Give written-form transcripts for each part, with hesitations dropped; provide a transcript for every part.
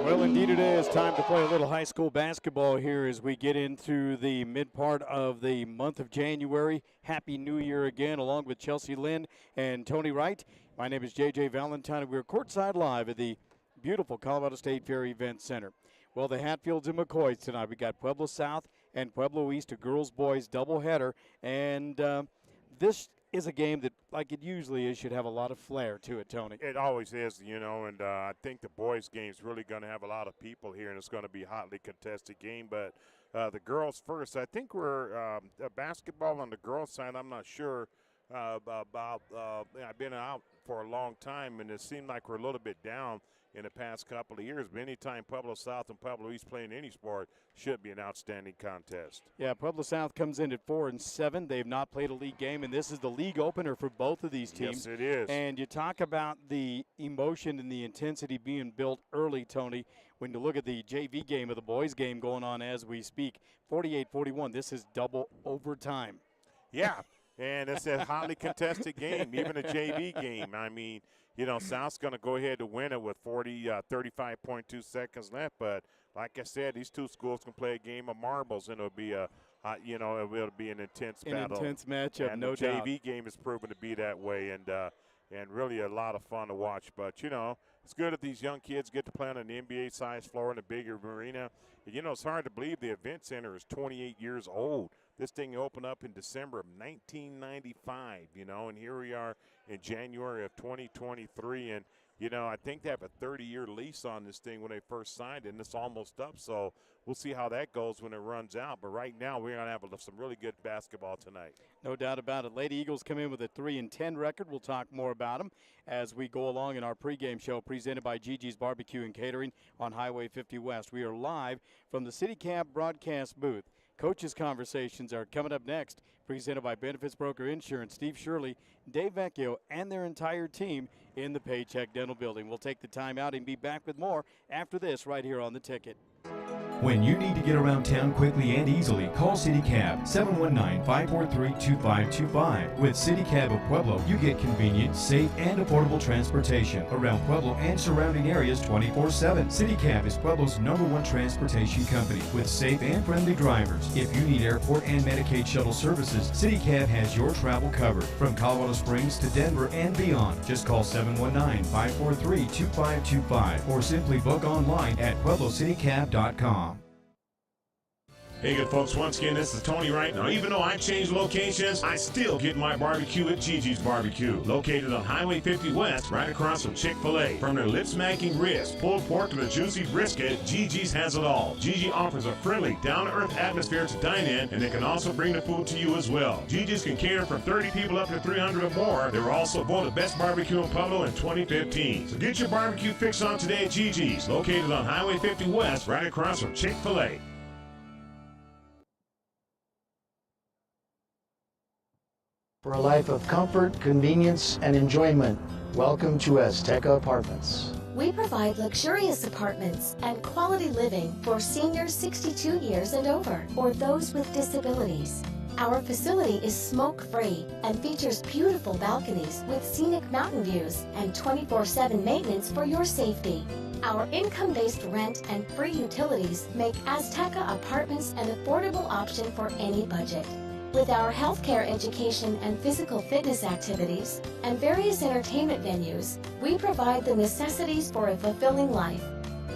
Well, indeed it is time to play a little high school basketball here as we get into the mid part of the month of January. Happy New Year again, along with Chelsea Lynn and Tony Wright. My name is J.J. Valentine, and we're courtside live at the beautiful Colorado State Fair Event Center. Well, the Hatfields and McCoys tonight. We got Pueblo South and Pueblo East, a girls-boys doubleheader, and this is a game that, like it usually is, should have a lot of flair to it, Tony. It always is, and I think the boys' game is really going to have a lot of people here, and it's going to be a hotly contested game. But the girls first, I think we're basketball on the girls' side. I'm not sure about. I've been out for a long time, and it seemed like we're a little bit down in the past couple of years. But anytime Pueblo South and Pueblo East play in any sport, should be an outstanding contest. Yeah, Pueblo South comes in at 4-7. They've not played a league game, and this is the league opener for both of these teams. Yes, it is. And you talk about the emotion and the intensity being built early, Tony, when you look at the JV game of the boys' game going on as we speak. 48-41, this is double overtime. Yeah, and it's a highly contested game, even a JV game. I mean, South's going to go ahead to win it with 35.2 seconds left. But like I said, these two schools can play a game of marbles, and it'll be it'll be an intense battle. An intense matchup, and no the doubt. JV game is proven to be that way, and really a lot of fun to watch. But it's good if these young kids get to play on an NBA-sized floor in a bigger arena. And, it's hard to believe the event center is 28 years old. This thing opened up in December of 1995, and here we are in January of 2023. And, I think they have a 30-year lease on this thing when they first signed it, and it's almost up. So we'll see how that goes when it runs out. But right now we're going to have some really good basketball tonight. No doubt about it. Lady Eagles come in with a 3-10 record. We'll talk more about them as we go along in our pregame show presented by Gigi's Barbecue and Catering on Highway 50 West. We are live from the CityCab broadcast booth. Coaches' conversations are coming up next, presented by Benefits Broker Insurance. Steve Shirley, Dave Vecchio, and their entire team in the Paycheck Dental Building. We'll take the time out and be back with more after this right here on The Ticket. When you need to get around town quickly and easily, call CityCab 719-543-2525. With CityCab of Pueblo, you get convenient, safe, and affordable transportation around Pueblo and surrounding areas 24/7. CityCab is Pueblo's #1 transportation company with safe and friendly drivers. If you need airport and Medicaid shuttle services, CityCab has your travel covered from Colorado Springs to Denver and beyond. Just call 719-543-2525 or simply book online at pueblocitycab.com. Hey good folks, once again this is Tony Wright. Now even though I changed locations, I still get my barbecue at Gigi's Barbecue. Located on Highway 50 West, right across from Chick-fil-A. From their lip-smacking ribs, pulled pork to the juicy brisket, Gigi's has it all. Gigi offers a friendly, down-to-earth atmosphere to dine in, and they can also bring the food to you as well. Gigi's can cater from 30 people up to 300 or more. They were also voted Best Barbecue in Pueblo in 2015. So get your barbecue fix on today at Gigi's, located on Highway 50 West, right across from Chick-fil-A. For a life of comfort, convenience, and enjoyment, welcome to Azteca Apartments. We provide luxurious apartments and quality living for seniors 62 years and over, or those with disabilities. Our facility is smoke-free and features beautiful balconies with scenic mountain views and 24/7 maintenance for your safety. Our income-based rent and free utilities make Azteca Apartments an affordable option for any budget. With our healthcare education and physical fitness activities and various entertainment venues, we provide the necessities for a fulfilling life.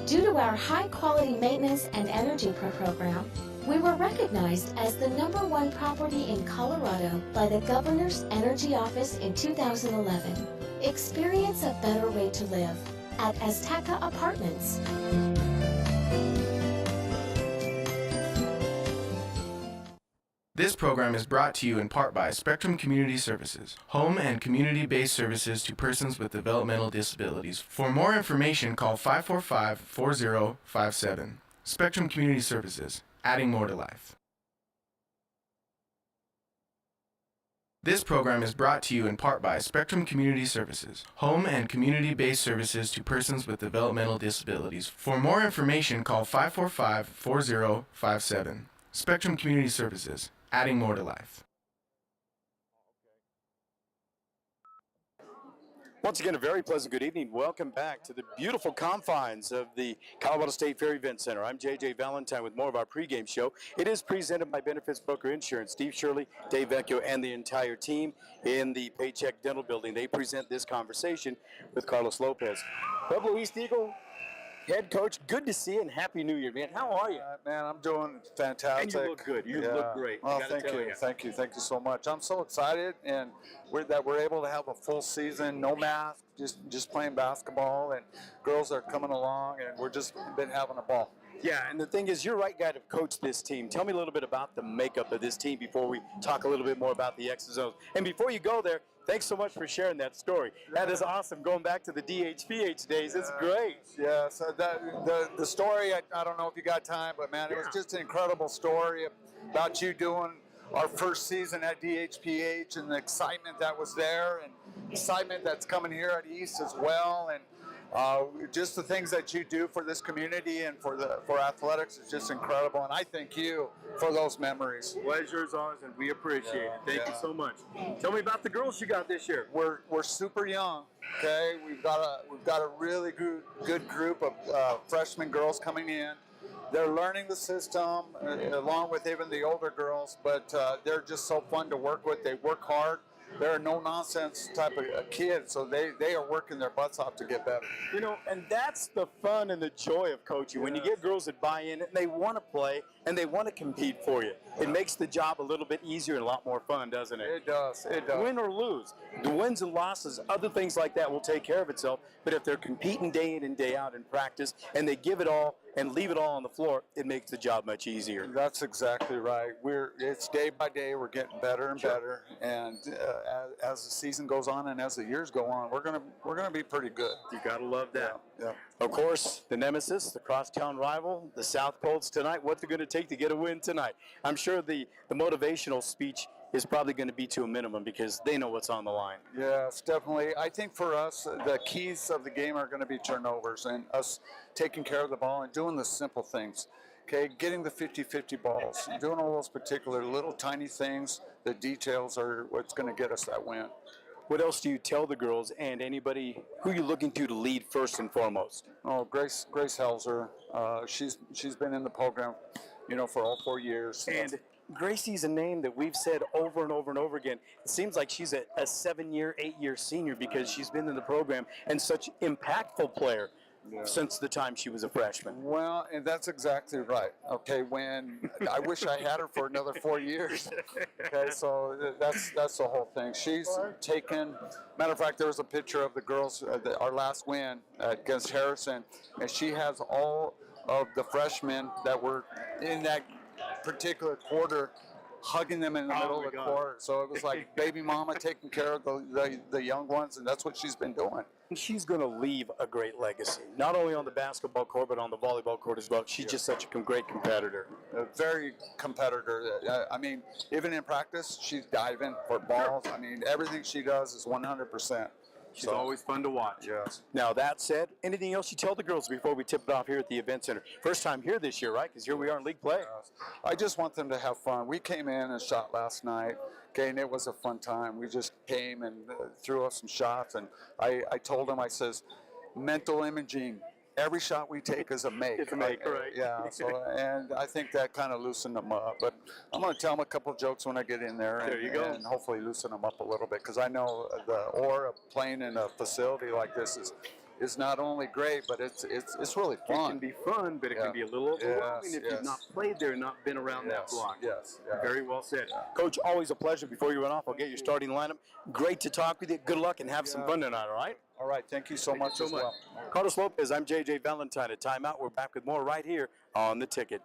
Due to our high-quality maintenance and energy program, we were recognized as the #1 property in Colorado by the Governor's Energy Office in 2011. Experience a better way to live at Azteca Apartments. This program is brought to you in part by Spectrum Community Services, home and community-based services to persons with developmental disabilities. For more information, call 545-4057. Spectrum Community Services, adding more to life. This program is brought to you in part by Spectrum Community Services, home and community-based services to persons with developmental disabilities. For more information, call 545-4057. Spectrum Community Services, adding more to life. Once again, a very pleasant good evening. Welcome back to the beautiful confines of the Colorado State Fair Event Center. I'm JJ Valentine with more of our pregame show. It is presented by Benefits Broker Insurance. Steve Shirley, Dave Vecchio, and the entire team in the Paycheck Dental Building. They present this conversation with Carlos Lopez. Pueblo East Eagle head coach, good to see you and Happy New Year, man. How are you? Man, I'm doing fantastic. And you look good. You look great. Well, thank you so much. I'm so excited, and we're able to have a full season, no mask, just playing basketball, and girls are coming along, and we're just been having a ball. Yeah, and the thing is, you're the right guy to coach this team. Tell me a little bit about the makeup of this team before we talk a little bit more about the X's and O's. And before you go there, thanks so much for sharing that story. That is awesome. Going back to the DHPH days, it's great. Yeah, so the story, I don't know if you got time, but man, it was just an incredible story about you doing our first season at DHPH and the excitement that was there and excitement that's coming here at East as well. And just the things that you do for this community and for athletics is just incredible, and I thank you for those memories. Pleasure is ours, and we appreciate it. Thank you so much. Tell me about the girls you got this year. We're super young. Okay, we've got a really good group of freshman girls coming in. They're learning the system along with even the older girls, but they're just so fun to work with. They work hard. They're a no-nonsense type of kid, so they are working their butts off to get better. You know, and that's the fun and the joy of coaching. When you get girls that buy in and they want to play and they want to compete for you, it makes the job a little bit easier and a lot more fun, doesn't it? It does. Win or lose, the wins and losses, other things like that will take care of itself. But if they're competing day in and day out in practice and they give it all and leave it all on the floor, it makes the job much easier. That's exactly right. It's day by day. We're getting better and better, and as the season goes on and as the years go on, we're gonna be pretty good. You gotta love that. Yeah. Of course, the nemesis, the crosstown rival, the South Colts tonight. What's it going to take to get a win tonight? I'm sure the motivational speech is probably going to be to a minimum because they know what's on the line. Yes, definitely. I think for us, the keys of the game are going to be turnovers and us taking care of the ball and doing the simple things. Okay, getting the 50-50 balls, doing all those particular little tiny things, the details are what's going to get us that win. What else do you tell the girls and anybody who you're looking to lead first and foremost? Oh, Grace Helzer. She's been in the program, for all 4 years. And Gracie's a name that we've said over and over and over again. It seems like she's a 7-year, 8-year senior because she's been in the program and such impactful player since the time she was a freshman. Well, and that's exactly right. Okay, when I wish I had her for another 4 years. Okay, so that's the whole thing. She's taken. Matter of fact, there was a picture of the girls, our last win against Harrison, and she has all of the freshmen that were in that particular quarter hugging them in the middle of the court. So it was like baby mama taking care of the young ones, and that's what she's been doing. She's going to leave a great legacy, not only on the basketball court, but on the volleyball court as well. She's just such a great competitor. A very competitor. I mean, even in practice, she's diving for balls. I mean, everything she does is 100%. She's always fun to watch. Yes. Now, that said, anything else you tell the girls before we tip it off here at the event center? First time here this year, right? Because here we are in league play. I just want them to have fun. We came in and shot last night, okay, and it was a fun time. We just came and threw us some shots, and I told them, I says, mental imaging. Every shot we take is a make. It's a make, right? Yeah. So, and I think that kind of loosened them up. But I'm going to tell them a couple of jokes when I get in there. There you go. And hopefully loosen them up a little bit, because I know the aura of playing in a facility like this is not only great, but it's really fun. It can be fun, but it can be a little overwhelming if you've not played there and not been around that block. Yes. Very well said. Coach, always a pleasure. Before you run off, I'll get your starting lineup. Great to talk with you. Good luck and have some fun tonight, all right? All right. Thank you so much as well. Carlos Lopez, I'm JJ Valentine at Timeout. We're back with more right here on The Ticket.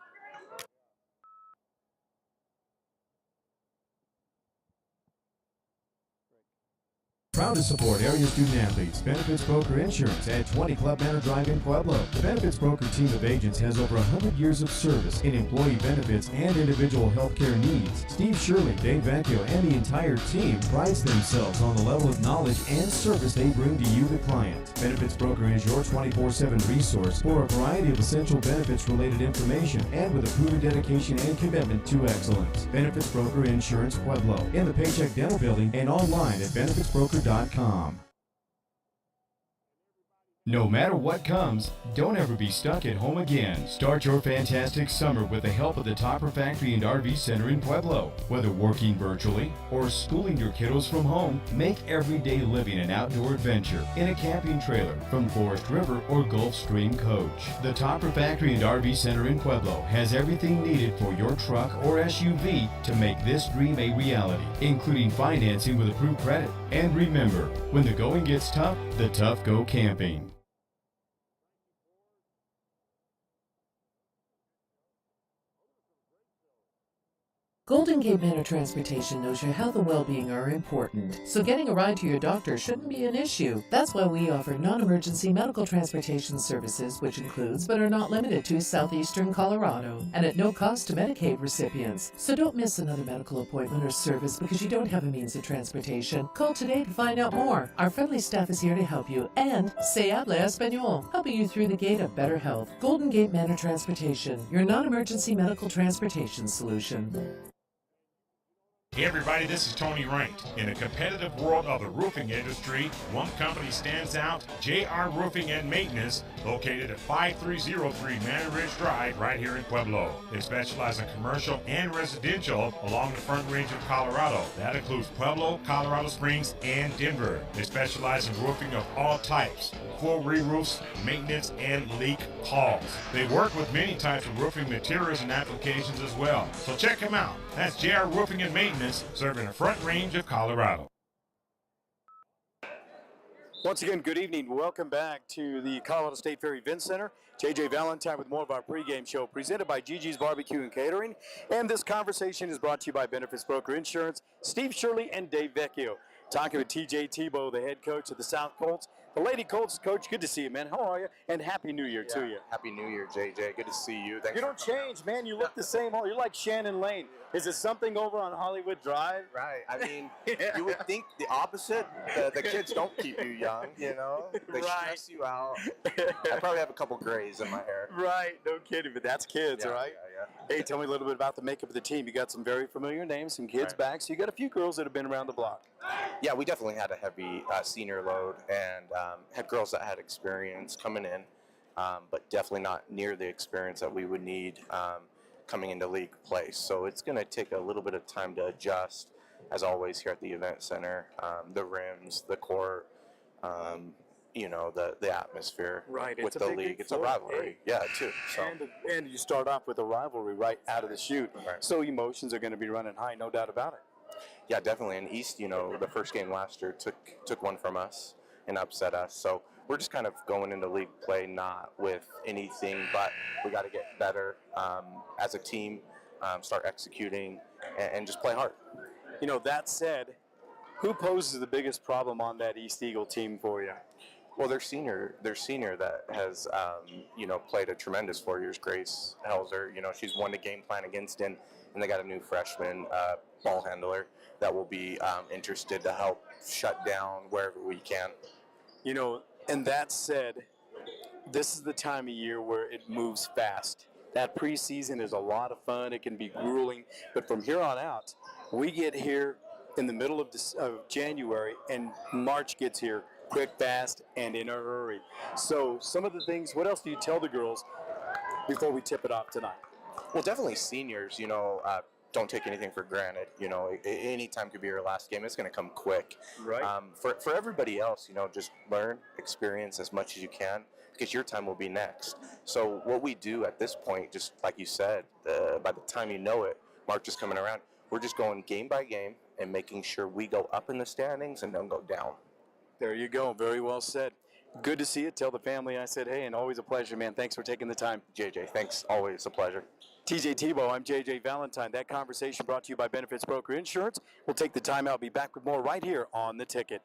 Proud to support area student athletes. Benefits Broker Insurance at 20 Club Manor Drive in Pueblo. The Benefits Broker team of agents has over 100 years of service in employee benefits and individual health care needs. Steve Shirley, Dave Vecchio, and the entire team prides themselves on the level of knowledge and service they bring to you, the client. Benefits Broker is your 24/7 resource for a variety of essential benefits-related information and with a proven dedication and commitment to excellence. Benefits Broker Insurance Pueblo in the Paycheck Dental Building and online at benefitsbroker.com. No matter what comes, don't ever be stuck at home again. Start your fantastic summer with the help of the Topper Factory and RV Center in Pueblo. Whether working virtually or schooling your kiddos from home, make everyday living an outdoor adventure in a camping trailer from Forest River or Gulf Stream Coach. The Topper Factory and RV Center in Pueblo has everything needed for your truck or SUV to make this dream a reality, including financing with approved credit. And remember, when the going gets tough, the tough go camping. Golden Gate Manor Transportation knows your health and well-being are important, so getting a ride to your doctor shouldn't be an issue. That's why we offer non-emergency medical transportation services, which includes but are not limited to southeastern Colorado, and at no cost to Medicaid recipients. So don't miss another medical appointment or service because you don't have a means of transportation. Call today to find out more. Our friendly staff is here to help you, and se habla español, helping you through the gate of better health. Golden Gate Manor Transportation, your non-emergency medical transportation solution. Hey everybody, this is Tony Wright. In a competitive world of the roofing industry, one company stands out, JR Roofing and Maintenance, located at 5303 Manor Ridge Drive right here in Pueblo. They specialize in commercial and residential along the Front Range of Colorado. That includes Pueblo, Colorado Springs, and Denver. They specialize in roofing of all types, full re-roofs, maintenance, and leak calls. They work with many types of roofing materials and applications as well. So check them out. That's JR Roofing and Maintenance, serving the Front Range of Colorado. Once again, good evening. Welcome back to the Colorado State Fair Event Center. JJ Valentine with more of our pregame show presented by Gigi's Barbecue and Catering. And this conversation is brought to you by Benefits Broker Insurance, Steve Shirley and Dave Vecchio. Talking with TJ Tebow, the head coach of the South Colts. The Lady Colts, Coach, good to see you, man. How are you? And Happy New Year to you. Happy New Year, JJ. Good to see you. Thanks. You don't change, man. You look the same. You're like Shannon Lane. Is it something over on Hollywood Drive? Right. I mean, you would think the opposite. The kids don't keep you young, you know? They stress you out. I probably have a couple grays in my hair. Right. No kidding, but that's kids, right? Yeah. Hey, tell me a little bit about the makeup of the team. You got some very familiar names, some kids back, so you got a few girls that have been around the block. Yeah, we definitely had a heavy senior load and had girls that had experience coming in, but definitely not near the experience that we would need coming into league play. So it's going to take a little bit of time to adjust, as always, here at the event center. The rims, the court, you know, the atmosphere with the league. It's a rivalry. Yeah, too. So. And you start off with a rivalry right out of the chute. Right. So emotions are going to be running high, no doubt about it. Yeah, definitely. And East, you know, the first game last year took one from us and upset us. So we're just kind of going into league play not with anything, but we got to get better as a team, start executing, and just play hard. You know, that said, who poses the biggest problem on that East Eagle team for you? Well, their senior that has, you know, played a tremendous 4 years, Grace Helzer. You know, she's won the game plan against him, and they got a new freshman ball handler that will be interested to help shut down wherever we can. You know, and that said, this is the time of year where it moves fast. That preseason is a lot of fun. It can be grueling, but from here on out, we get here in the middle of January, and March gets here quick, fast, and in a hurry. So some of the things, what else do you tell the girls before we tip it off tonight? Well, definitely seniors, you know, don't take anything for granted. You know, any time could be your last game. It's going to come quick. Right. For everybody else, you know, just learn, experience as much as you can, because your time will be next. So what we do at this point, just like you said, by the time you know it, March is coming around, we're just going game by game and making sure we go up in the standings and don't go down. There you go. Very well said. Good to see you. Tell the family I said hey, and always a pleasure, man. Thanks for taking the time. JJ, thanks. Always a pleasure. TJ Tebow, I'm JJ Valentine. That conversation brought to you by Benefits Broker Insurance. We'll take the time out. Be back with more right here on The Ticket.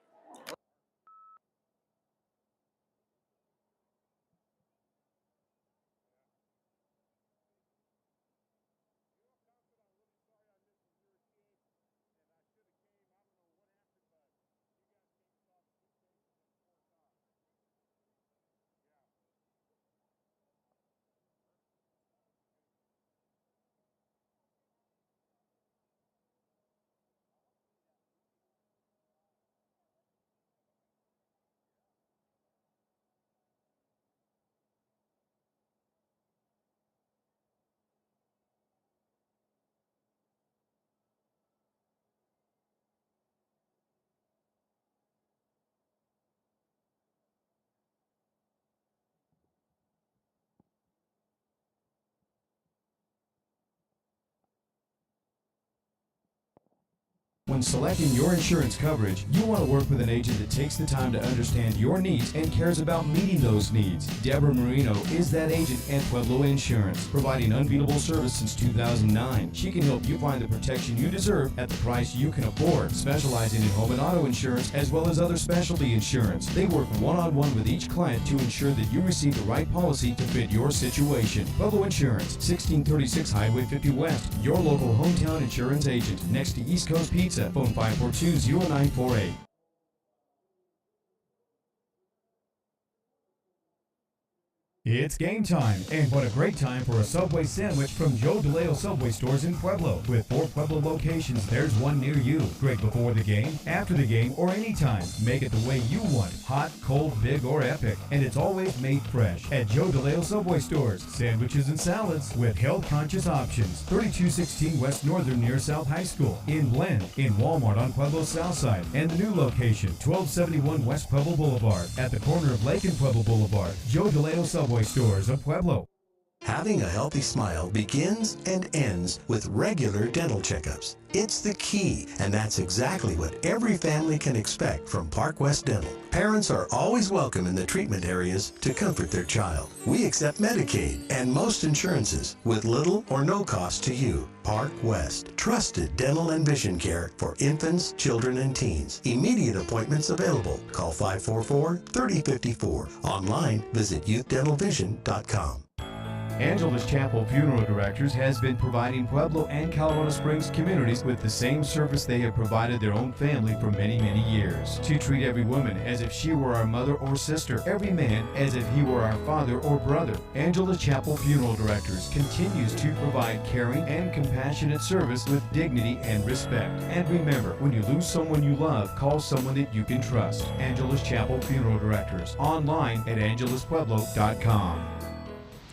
selecting your insurance coverage, you want to work with an agent that takes the time to understand your needs and cares about meeting those needs. Deborah Marino is that agent at Pueblo Insurance, providing unbeatable service since 2009. She can help you find the protection you deserve at the price you can afford, specializing in home and auto insurance as well as other specialty insurance. They work one-on-one with each client to ensure that you receive the right policy to fit your situation. Pueblo Insurance, 1636 Highway 50 West, your local hometown insurance agent, next to East Coast Pizza. Phone 542-0948. It's game time, and what a great time for a Subway sandwich from Joe DeLeo Subway stores in Pueblo. With 4 Pueblo locations, there's one near you. Great before the game, after the game, or anytime. Make it the way you want. Hot, cold, big, or epic. And it's always made fresh at Joe DeLeo Subway stores. Sandwiches and salads with health-conscious options. 3216 West Northern near South High School. In Blend, in Walmart on Pueblo's south side. And the new location, 1271 West Pueblo Boulevard. At the corner of Lake and Pueblo Boulevard. Joe DeLeo Subway stores of Pueblo. Having a healthy smile begins and ends with regular dental checkups. It's the key, and that's exactly what every family can expect from Park West Dental. Parents are always welcome in the treatment areas to comfort their child. We accept Medicaid and most insurances with little or no cost to you. Park West, trusted dental and vision care for infants, children, and teens. Immediate appointments available. Call 544-3054. Online, visit youthdentalvision.com. Angeles Chapel Funeral Directors has been providing Pueblo and Colorado Springs communities with the same service they have provided their own family for many, many years. To treat every woman as if she were our mother or sister, every man as if he were our father or brother. Angeles Chapel Funeral Directors continues to provide caring and compassionate service with dignity and respect. And remember, when you lose someone you love, call someone that you can trust. Angeles Chapel Funeral Directors. Online at angelespueblo.com.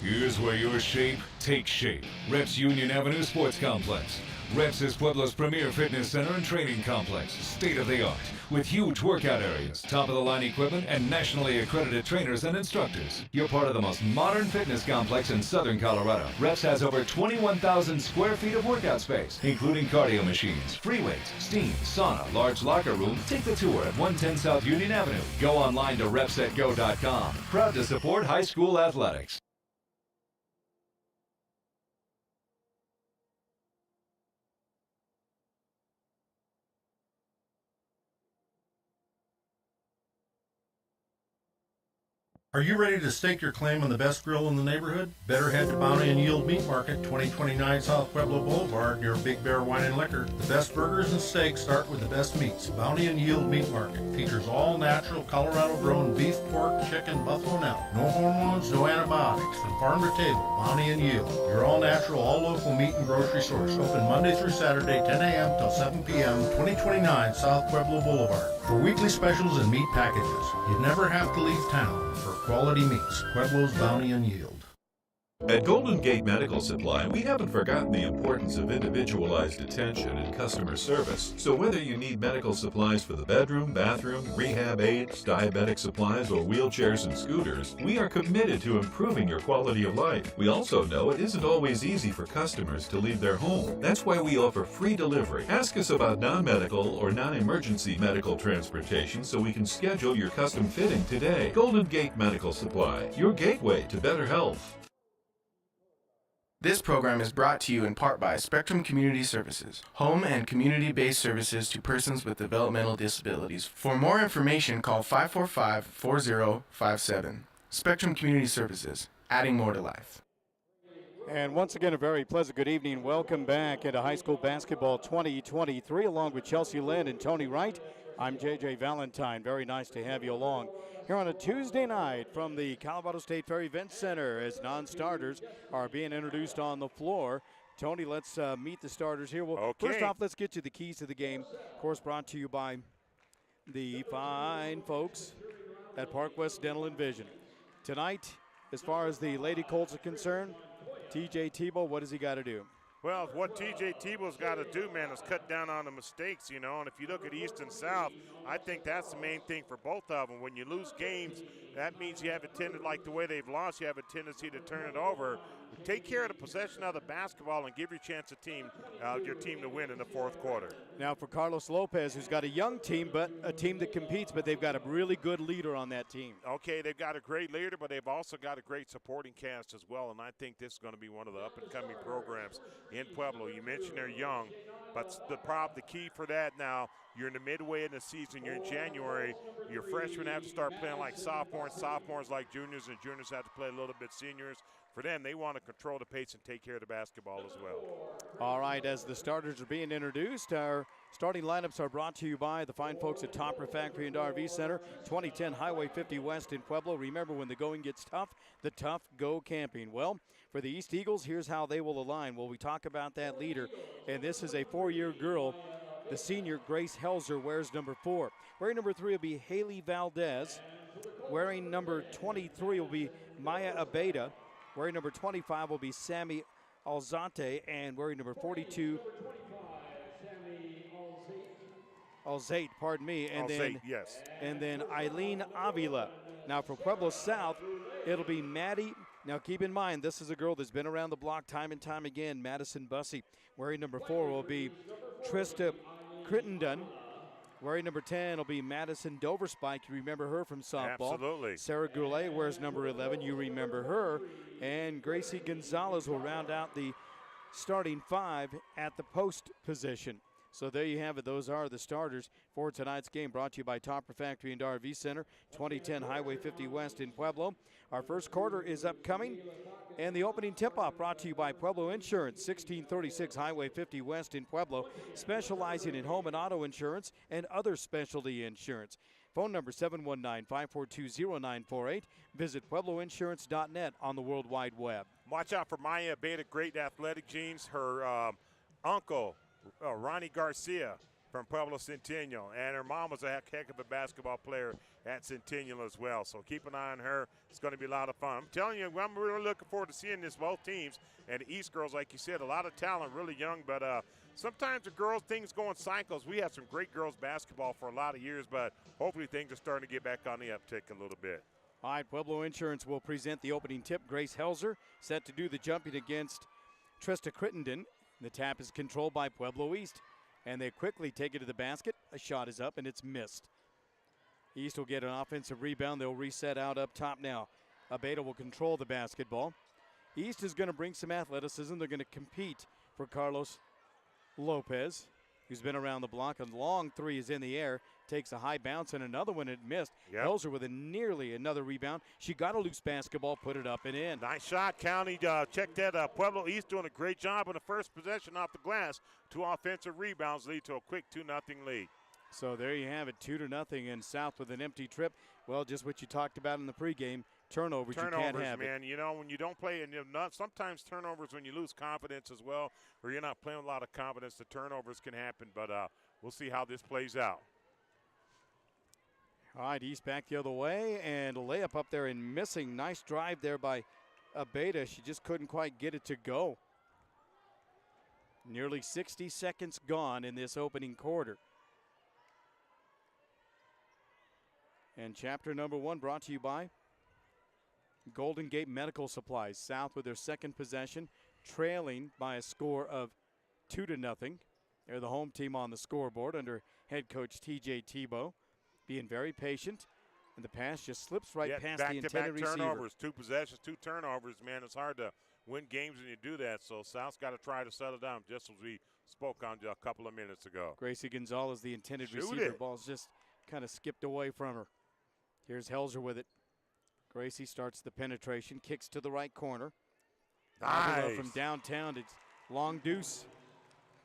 Here's where your shape takes shape. Reps Union Avenue Sports Complex. Reps is Pueblo's premier fitness center and training complex, state-of-the-art, with huge workout areas, top-of-the-line equipment, and nationally accredited trainers and instructors. You're part of the most modern fitness complex in southern Colorado. Reps has over 21,000 square feet of workout space, including cardio machines, free weights, steam, sauna, large locker room. Take the tour at 110 South Union Avenue. Go online to repsetgo.com. Proud to support high school athletics. Are you ready to stake your claim on the best grill in the neighborhood? Better head to Bounty and Yield Meat Market, 2029 South Pueblo Boulevard, near Big Bear Wine and Liquor. The best burgers and steaks start with the best meats. Bounty and Yield Meat Market features all natural Colorado-grown beef, pork, chicken, buffalo, and elk. No hormones, no antibiotics. From farm to table, Bounty and Yield. Your all-natural, all-local meat and grocery source. Open Monday through Saturday, 10 a.m. till 7 p.m., 2029 South Pueblo Boulevard. For weekly specials and meat packages, you never have to leave town for quality meats. Pueblo's Bounty and Yield. At Golden Gate Medical Supply, we haven't forgotten the importance of individualized attention and customer service. So whether you need medical supplies for the bedroom, bathroom, rehab aids, diabetic supplies, or wheelchairs and scooters, we are committed to improving your quality of life. We also know it isn't always easy for customers to leave their home. That's why we offer free delivery. Ask us about non-medical or non-emergency medical transportation so we can schedule your custom fitting today. Golden Gate Medical Supply, your gateway to better health. This program is brought to you in part by Spectrum Community Services, home and community-based services to persons with developmental disabilities. For more information, call 545-4057. Spectrum Community Services, adding more to life. And once again, a very pleasant good evening. Welcome back into high school basketball 2023, along with Chelsea Lynn and Tony Wright. I'm JJ Valentine. Very nice to have you along here on a Tuesday night from the Colorado State Fair Event Center as non-starters are being introduced on the floor. Tony, let's meet the starters here. Well, okay. First off, let's get you the keys to the game. Of course, brought to you by the fine folks at Park West Dental and Vision. Tonight, as far as the Lady Colts are concerned, TJ Tebow, what does he got to do? Well, what TJ Tebow's got to do, man, is cut down on the mistakes, you know. And if you look at East and South, I think that's the main thing for both of them. When you lose games, that means you have a tendency, like the way they've lost, you have a tendency to turn it over. Take care of the possession of the basketball and give your team to win in the fourth quarter. Now for Carlos Lopez, who's got a young team, but a team that competes, but they've got a really good leader on that team. Okay, they've got a great leader, but they've also got a great supporting cast as well, and I think this is going to be one of the up-and-coming programs in Pueblo. You mentioned they're young, but the key for that now, you're in the midway in the season, you're in January, your freshmen have to start playing like sophomores, sophomores like juniors, and juniors have to play a little bit seniors. For them, they want to control the pace and take care of the basketball as well. All right, as the starters are being introduced, our starting lineups are brought to you by the fine folks at Top Refractory and RV Center, 2010 Highway 50 West in Pueblo. Remember, when the going gets tough, the tough go camping. Well, for the East Eagles, here's how they will align. Well, we talk about that leader, and this is a 4-year girl. The senior, Grace Helzer, wears number 4. Wearing number 3 will be Haley Valdez. Wearing number 23 will be Maya Abeda. Wearing number 25 will be Sammy Alzate, and wearing number 42, Alzate, pardon me, and Alzate, yes. And then Eileen Avila. Now for Pueblo South, it'll be Maddie. Now keep in mind, this is a girl that's been around the block time and time again, Madison Bussey. Wearing number 4 will be Trista Crittenden. Wearing number 10 will be Madison Doverspike. You remember her from softball. Absolutely. Sarah Goulet wears number 11. You remember her. And Gracie Gonzalez will round out the starting 5 at the post position. So there you have it. Those are the starters for tonight's game, brought to you by Top Refractory and RV Center, 2010 Highway 50 West in Pueblo. Our first quarter is upcoming, and the opening tip-off brought to you by Pueblo Insurance, 1636 Highway 50 West in Pueblo, specializing in home and auto insurance and other specialty insurance. Phone number 719-542-0948. Visit PuebloInsurance.net on the World Wide Web. Watch out for Maya Beta, great athletic genes. Her uncle, Ronnie Garcia from Pueblo Centennial, and her mom was a heck of a basketball player at Centennial as well. So keep an eye on her. It's going to be a lot of fun. I'm telling you, I'm really looking forward to seeing this, both teams. And the East girls, like you said, a lot of talent, really young, but sometimes the girls, things go in cycles. We had some great girls basketball for a lot of years, but hopefully things are starting to get back on the uptick a little bit. All right, Pueblo Insurance will present the opening tip. Grace Helzer set to do the jumping against Trista Crittenden. The tap is controlled by Pueblo East, and they quickly take it to the basket. A shot is up, and it's missed. East will get an offensive rebound. They'll reset out up top now. Abeda will control the basketball. East is going to bring some athleticism. They're going to compete for Carlos Lopez, who's been around the block. A long three is in the air, takes a high bounce, and another one it missed. Yep. Helzer with nearly another rebound. She got a loose basketball, put it up and in. Nice shot, County. Check that. Pueblo East doing a great job on the first possession off the glass. 2 offensive rebounds lead to a quick 2-0 lead. So there you have it, 2-0, and South with an empty trip. Well, just what you talked about in the pregame, turnovers you can't have man. it. You know, when you don't play, and sometimes turnovers when you lose confidence as well, or you're not playing with a lot of confidence, the turnovers can happen. But we'll see how this plays out. All right, East back the other way, and a layup up there and missing. Nice drive there by Abeda. She just couldn't quite get it to go. Nearly 60 seconds gone in this opening quarter. And chapter number 1 brought to you by Golden Gate Medical Supplies. South with their second possession, trailing by a score of 2-0. They're the home team on the scoreboard under head coach T.J. Tebow. Being very patient, and the pass just slips right past the intended receiver. Turnovers, 2 possessions, 2 turnovers, man. It's hard to win games when you do that, so South's got to try to settle down, just as we spoke on a couple of minutes ago. Gracie Gonzalez, the intended receiver. It. Ball's just kind of skipped away from her. Here's Helzer with it. Gracie starts the penetration, kicks to the right corner. Nice. From downtown, it's long deuce.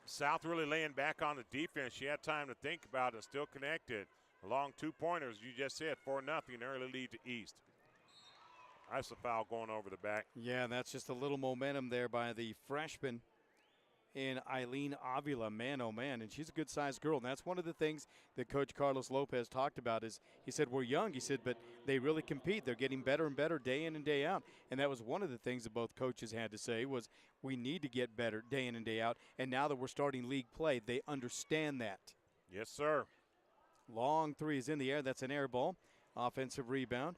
South really laying back on the defense. She had time to think about it, still connected. Long 2-pointers, you just said, 4-0, early lead to East. That's a foul going over the back. Yeah, that's just a little momentum there by the freshman in Eileen Avila. Man, oh man, and she's a good-sized girl. And that's one of the things that Coach Carlos Lopez talked about is he said, we're young, he said, but they really compete. They're getting better and better day in and day out. And that was one of the things that both coaches had to say was we need to get better day in and day out. And now that we're starting league play, they understand that. Yes, sir. Long three is in the air. That's an air ball. Offensive rebound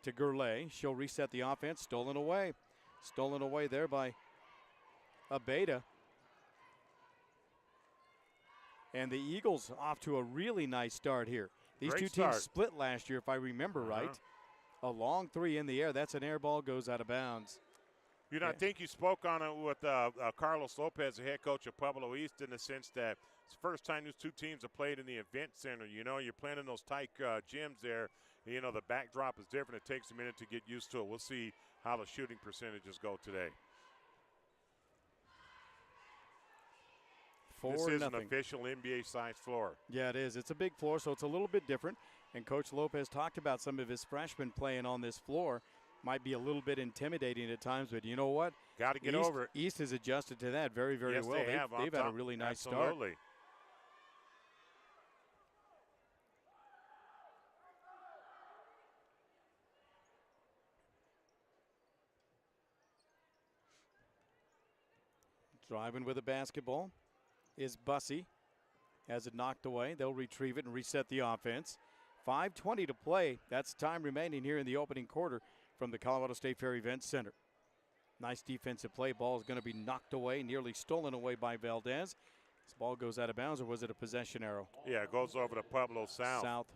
to Gurley. She'll reset the offense. Stolen away. Stolen away there by Abeda. And the Eagles off to a really nice start here. These Great two start. teams split last year, if I remember right. A long three in the air. That's an air ball, goes out of bounds. You know, I think you spoke on it with Carlos Lopez, the head coach of Pueblo East, in the sense that it's the first time these two teams have played in the event center. You know, you're playing in those tight gyms there. You know, the backdrop is different. It takes a minute to get used to it. We'll see how the shooting percentages go today. 4-0. This is an official NBA-sized floor. Yeah, it is. It's a big floor, so it's a little bit different. And Coach Lopez talked about some of his freshmen playing on this floor. Might be a little bit intimidating at times, but you know what? Got to get over it. East has adjusted to that very, very well. They've had a really nice start. Absolutely. Driving with a basketball is Bussey. Has it knocked away. They'll retrieve it and reset the offense. 5:20 to play. That's time remaining here in the opening quarter from the Colorado State Fair Event Center. Nice defensive play. Ball is going to be knocked away, nearly stolen away by Valdez. This ball goes out of bounds, or was it a possession arrow? Yeah, it goes over to Pueblo South.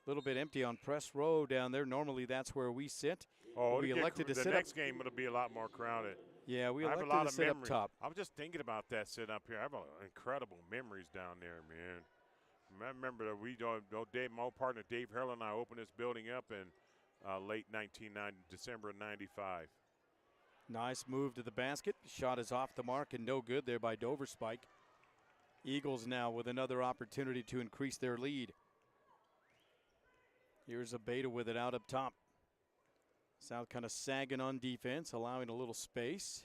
A little bit empty on Press Row down there. Normally that's where we sit. Oh, we elected to sit the next up. game it'll be a lot more crowded. Yeah, we I have elected a lot to of sit memories. up top. I was just thinking about that sitting up here. I have incredible memories down there, man. I remember that my partner Dave Hurley and I opened this building up in late 1990, December of 95. Nice move to the basket. Shot is off the mark and no good there by Dover Spike. Eagles now with another opportunity to increase their lead. Here's Abeda with it out up top. South kind of sagging on defense, allowing a little space.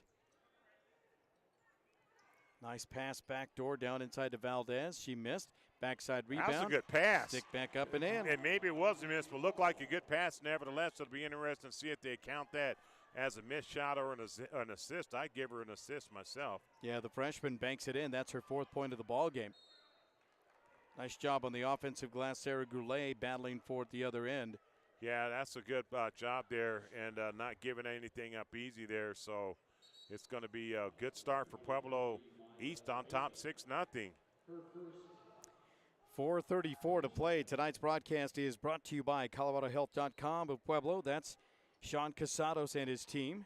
Nice pass back door down inside to Valdez. She missed. Backside rebound. That was a good pass. Stick back up and in. And maybe it was a miss, but looked like a good pass. Nevertheless, it'll be interesting to see if they count that as a missed shot or an assist. I'd give her an assist myself. Yeah, the freshman banks it in. That's her 4th point of the ball game. Nice job on the offensive glass. Sarah Goulet battling for it the other end. Yeah, that's a good job there, and not giving anything up easy there. So it's going to be a good start for Pueblo East on top 6-0. 4:34 to play. Tonight's broadcast is brought to you by ColoradoHealth.com of Pueblo. That's Sean Casados and his team.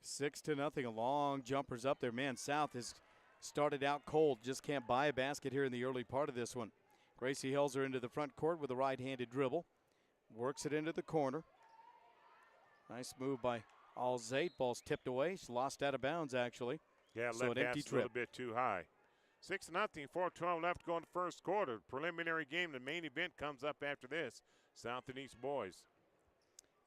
Six to nothing. A long jumpers up there. Man, South has started out cold. Just can't buy a basket here in the early part of this one. Gracie Helzer into the front court with a right-handed dribble. Works it into the corner. Nice move by Alzate. Ball's tipped away. She's lost out of bounds, actually. Yeah, so left pass a little bit too high. 6-0, 4:12 left to go in the first quarter. Preliminary game, the main event comes up after this. South and East boys.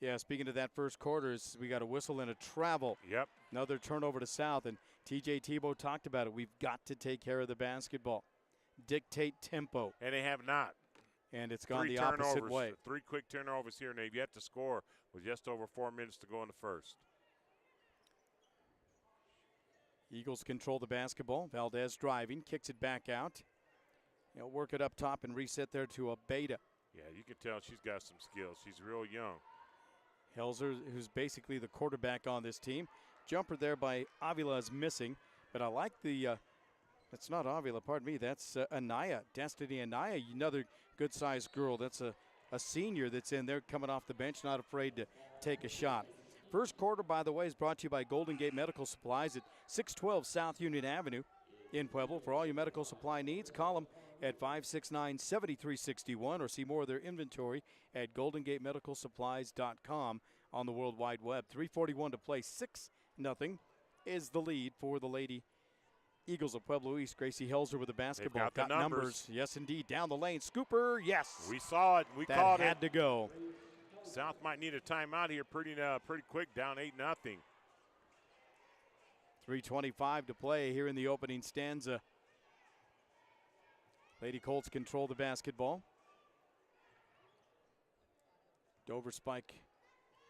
Yeah, speaking of that first quarter, we got a whistle and a travel. Yep. Another turnover to South, and TJ Tebow talked about it. We've got to take care of the basketball. Dictate tempo. And they have not. And it's gone the opposite way. 3 quick turnovers here, and they've yet to score with just over 4 minutes to go in the first. Eagles control the basketball. Valdez driving, kicks it back out. They'll work it up top and reset there to Abeda. Yeah, you can tell she's got some skills. She's real young. Helzer, who's basically the quarterback on this team. Jumper there by Avila is missing, but I like the that's not Avila, pardon me. That's Anaya, Destiny Anaya, another good-sized girl. That's a senior that's in there coming off the bench, not afraid to take a shot. First quarter, by the way, is brought to you by Golden Gate Medical Supplies at 612 South Union Avenue in Pueblo. For all your medical supply needs, call them at 569-7361 or see more of their inventory at goldengatemedicalsupplies.com on the World Wide Web. 3:41 to play, 6-0 is the lead for the Lady Eagles of Pueblo East. Gracie Helzer with the basketball. Got the numbers. Yes, indeed. Down the lane. Scooper, yes. We saw it. We that called had to go. South might need a timeout here pretty quick, down 8-0. 3:25 to play here in the opening stanza. Lady Colts control the basketball. Dover Spike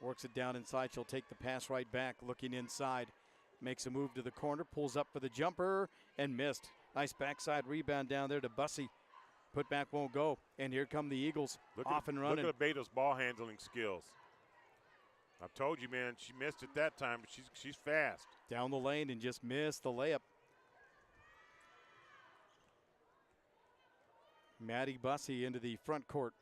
Works it down inside. She'll take the pass right back, looking inside. Makes a move to the corner, pulls up for the jumper, and missed. Nice backside rebound down there to Bussey. Put back won't go. And here come the Eagles, off and running. Look at Beta's ball handling skills. I've told you, man, she missed it that time, but she's fast. Down the lane and just missed the layup. Maddie Bussey into the front court.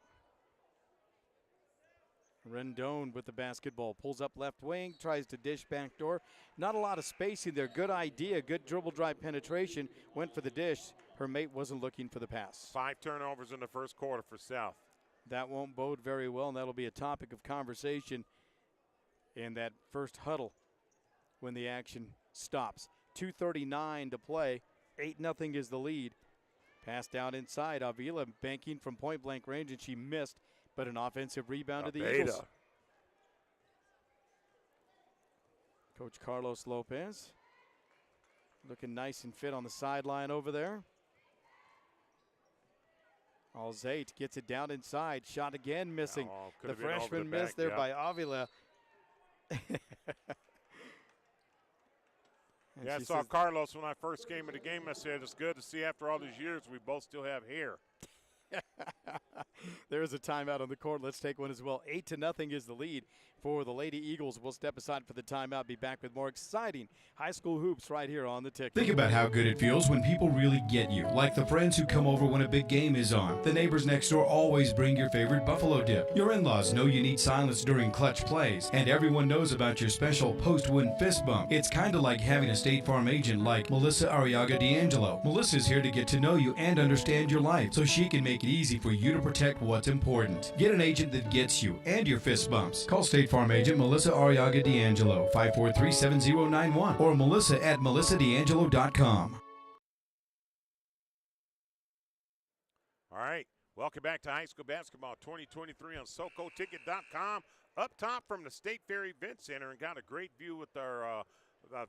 Rendon with the basketball. Pulls up left wing, tries to dish back door. Not a lot of spacing there. Good idea, good dribble drive penetration. Went for the dish. Her mate wasn't looking for the pass. 5 turnovers in the first quarter for South. That won't bode very well, and that'll be a topic of conversation in that first huddle when the action stops. 2:39 to play. 8-0 is the lead. Pass down inside. Avila banking from point-blank range, and she missed, but an offensive rebound to the Eagles. Coach Carlos Lopez looking nice and fit on the sideline over there. Alzate gets it down inside. Shot again, missing. The freshman missed there by Avila. Yeah, I saw Carlos when I first came in the game. I said, it's good to see after all these years we both still have hair. There's a timeout on the court. Let's take one as well. 8-0 is the lead for the Lady Eagles. We'll step aside for the timeout. Be back with more exciting high school hoops right here on the Ticket. Think about how good it feels when people really get you, like the friends who come over when a big game is on. The neighbors next door always bring your favorite buffalo dip. Your in-laws know you need silence during clutch plays, and everyone knows about your special post-win fist bump. It's kind of like having a State Farm agent like Melissa Arriaga D'Angelo. Melissa's here to get to know you and understand your life, so she can make it easy for you to protect what's important. Get an agent that gets you and your fist bumps. Call State Farm agent Melissa Arriaga D'Angelo, 543-7091, or melissa@melissadangelo.com. All right, welcome back to high school basketball 2023 on SoCoTicket.com. Up top from the State Fair Event Center, and got a great view with our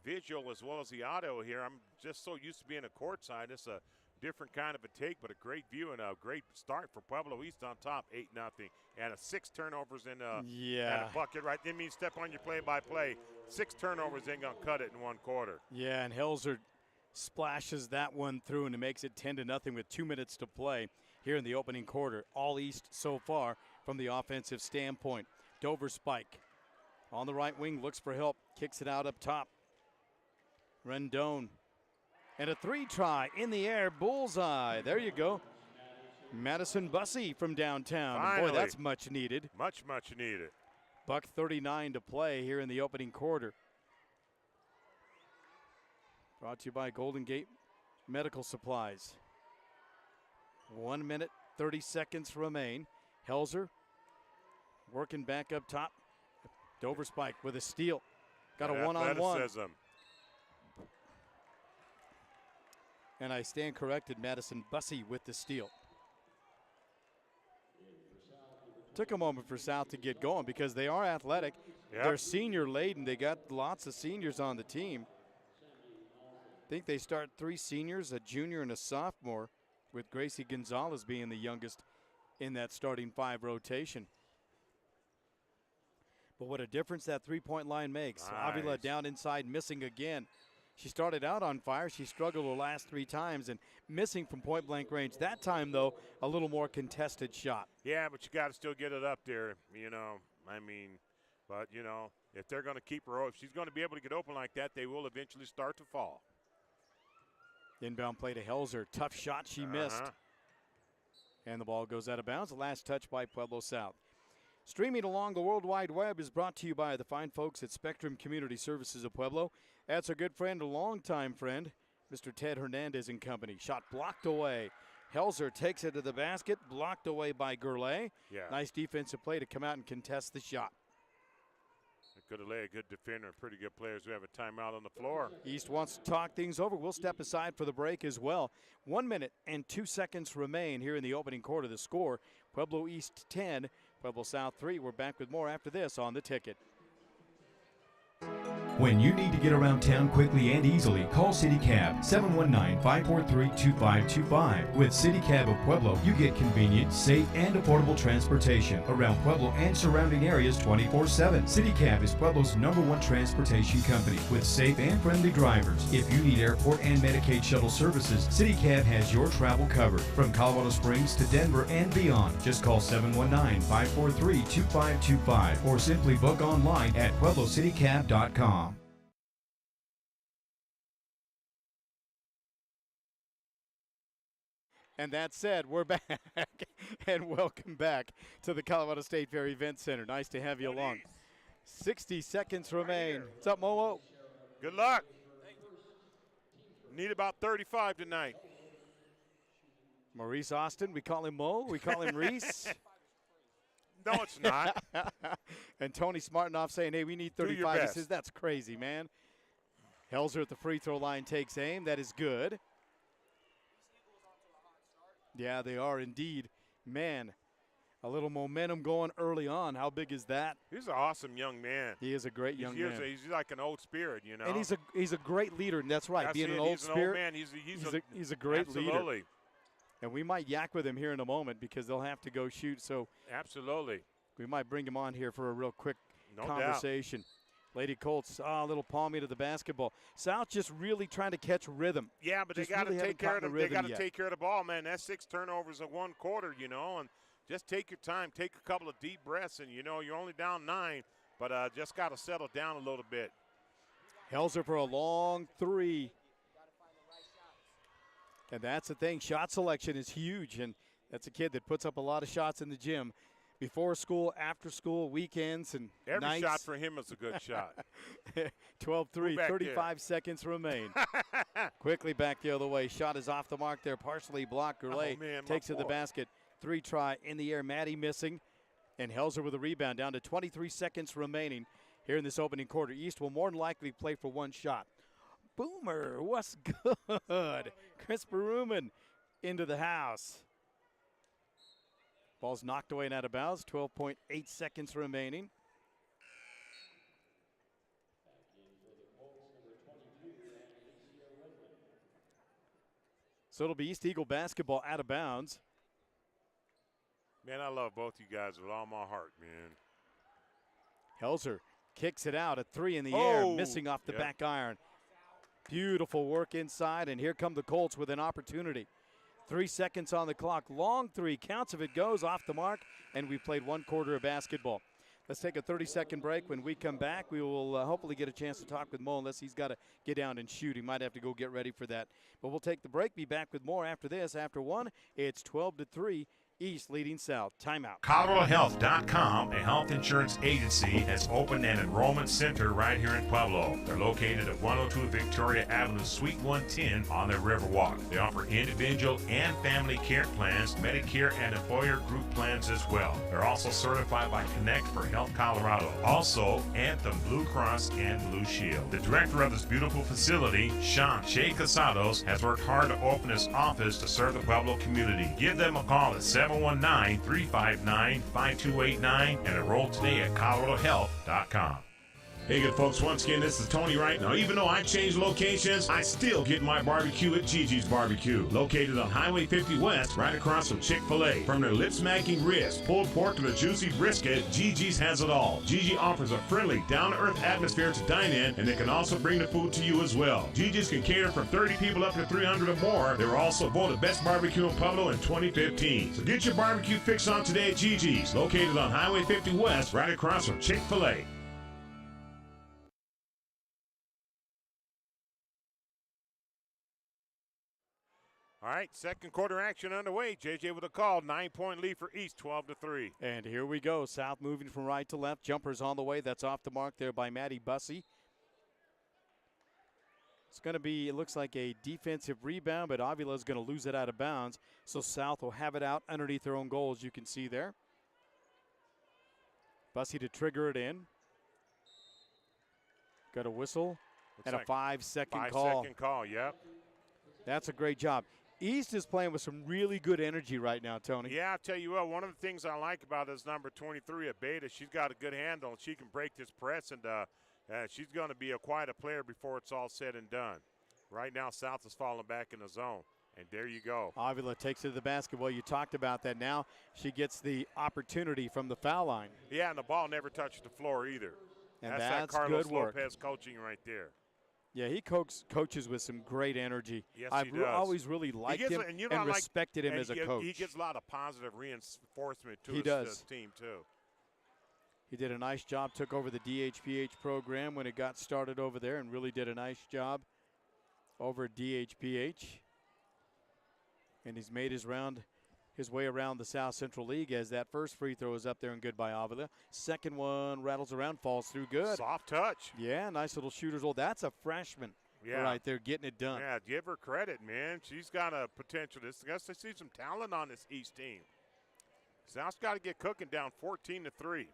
visual as well as the audio here. I'm just so used to being a courtside. It's a different kind of a take, but a great view and a great start for Pueblo East on top, 8-0. And 6 turnovers and a bucket, right? Didn't mean step on your play-by-play. 6 turnovers ain't going to cut it in one quarter. Yeah, and Helzer splashes that one through, and it makes it 10-0 with 2 minutes to play here in the opening quarter. All East so far from the offensive standpoint. Dover spike on the right wing, looks for help, kicks it out up top. Rendon. And a 3 try in the air, bullseye. There you go. Madison Bussey from downtown. Finally. Boy, that's much needed. Much needed. Buck 39 to play here in the opening quarter. Brought to you by Golden Gate Medical Supplies. 1 minute, 30 seconds remain. Helzer working back up top. Dover spike with a steal. Got a one-on-one. Athleticism. And I stand corrected, Madison Bussey with the steal. Took a moment for South to get going because they are athletic. Yep. They're senior laden. They got lots of seniors on the team. I think they start 3 seniors, a junior and a sophomore, with Gracie Gonzalez being the youngest in that starting 5 rotation. But what a difference that 3-point line makes. Nice. Avila down inside, missing again. She started out on fire. She struggled the last 3 times and missing from point-blank range. That time, though, a little more contested shot. Yeah, but you got to still get it up there, you know. I mean, but, you know, if they're going to keep her, if she's going to be able to get open like that, they will eventually start to fall. Inbound play to Helzer. Tough shot she missed. And the ball goes out of bounds. The last touch by Pueblo South. Streaming along the World Wide Web is brought to you by the fine folks at Spectrum Community Services of Pueblo. That's a good friend, a longtime friend, Mr. Ted Hernandez and company. Shot blocked away. Helzer takes it to the basket, blocked away by Gurley. Yeah. Nice defensive play to come out and contest the shot. Could have laid a good defender and pretty good players who have a timeout on the floor. East wants to talk things over. We'll step aside for the break as well. 1 minute and 2 seconds remain here in the opening quarter. The score, Pueblo East 10, Pueblo South 3. We're back with more after this on The Ticket. When you need to get around town quickly and easily, call City Cab 719-543-2525. With City Cab of Pueblo, you get convenient, safe, and affordable transportation around Pueblo and surrounding areas 24/7. City Cab is Pueblo's #1 transportation company with safe and friendly drivers. If you need airport and Medicaid shuttle services, City Cab has your travel covered from Colorado Springs to Denver and beyond. Just call 719-543-2525 or simply book online at pueblocitycab.com. And that said, we're back and welcome back to the Colorado State Fair Event Center. Nice to have you along. 60 seconds remain. What's up, Momo? Good luck. Need about 35 tonight. Maurice Austin, we call him Mo, we call him Reese. No, it's not. And Tony Smartenoff saying, hey, we need 35. He says, that's crazy, man. Helzer at the free throw line takes aim. That is good. Yeah, they are indeed. Man, a little momentum going early on. How big is that? He's an awesome young man. He is a great young man. He's like an old spirit, you know. And he's a great leader, and that's right. That's Being it. an old He's spirit, an old man. he's a great absolutely. leader. And we might yak with him here in a moment because they'll have to go shoot. So absolutely, we might bring him on here for a real quick no conversation. Doubt. Lady Colts, a little palmy to the basketball. South just really trying to catch rhythm. Yeah, but just they got to really take care of they got to take care of the ball, man. That's 6 turnovers in 1 quarter, you know, and just take your time, take a couple of deep breaths, and you know you're only down 9, but just got to settle down a little bit. Helzer for a long 3. And that's the thing. Shot selection is huge, and that's a kid that puts up a lot of shots in the gym. Before school, after school, weekends, and every nights. Shot for him is a good shot. 12-3, 35 seconds remain. Quickly back the other way. Shot is off the mark there, partially blocked. Goulet takes to the basket. 3 try in the air. Maddie missing. And Helzer with a rebound down to 23 seconds remaining here in this opening quarter. East will more than likely play for 1 shot. Boomer, what's good? Chris Baruman into the house. Ball's knocked away and out of bounds. 12.8 seconds remaining. So it'll be East Eagle basketball out of bounds. Man, I love both you guys with all my heart, man. Helzer kicks it out. A 3 in the air, missing off the back iron. Beautiful work inside, and here come the Colts with an opportunity. 3 seconds on the clock. Long 3 counts if it goes off the mark, and we've played 1 quarter of basketball. Let's take a 30-second break. When we come back, we will hopefully get a chance to talk with Mo, unless he's got to get down and shoot. He might have to go get ready for that. But we'll take the break, be back with more after this. After 1, it's 12-3. East leading South. Timeout. ColoradoHealth.com, a health insurance agency, has opened an enrollment center right here in Pueblo. They're located at 102 Victoria Avenue, Suite 110 on the Riverwalk. They offer individual and family care plans, Medicare and employer group plans as well. They're also certified by Connect for Health Colorado. Also, Anthem Blue Cross and Blue Shield. The director of this beautiful facility, Sean Shea Casados, has worked hard to open his office to serve the Pueblo community. Give them a call at 719-359-5289 and enroll today at ColoradoHealth.com. Hey, good folks, once again, this is Tony Wright. Now, even though I changed locations, I still get my barbecue at Gigi's Barbecue. Located on Highway 50 West, right across from Chick-fil-A. From their lip-smacking ribs, pulled pork to the juicy brisket, Gigi's has it all. Gigi offers a friendly, down-to-earth atmosphere to dine in, and they can also bring the food to you as well. Gigi's can cater from 30 people up to 300 or more. They were also voted Best Barbecue in Pueblo in 2015. So get your barbecue fix on today at Gigi's, located on Highway 50 West, right across from Chick-fil-A. All right, second quarter action underway. JJ with a call. 9-point lead for East, 12-3. And here we go. South moving from right to left. Jumpers on the way. That's off the mark there by Maddie Bussey. It's going to be, it looks like a defensive rebound, but Avila's going to lose it out of bounds. So South will have it out underneath their own goal, as you can see there. Bussey to trigger it in. Got a whistle and like a 5-second call. 5-second call, yep. That's a great job. East is playing with some really good energy right now, Tony. Yeah, I'll tell you what, one of the things I like about is number 23 at Beta. She's got a good handle, and she can break this press, and She's going to be quite a player before it's all said and done. Right now, South is falling back in the zone. And there you go. Avila takes it to the basketball. You talked about that. Now she gets the opportunity from the foul line. Yeah, and the ball never touched the floor either. And that's that's that Carlos good work. Lopez coaching right there. Yeah, he coaches with some great energy. Yes, I've he does. always really liked him and respected him as a coach. He gets a lot of positive reinforcement to his team, too. He did a nice job, took over the DHPH program when it got started over there and really did a nice job over at DHPH. And he's made his way around the South Central League as that first free throw is up there and good by Avila. Second one rattles around, falls through good. Soft touch. Yeah, nice little shooter's hole. That's a freshman right there getting it done. Yeah, give her credit, man. She's got a potential. I see some talent on this East team. South's got to get cooking down 14-3.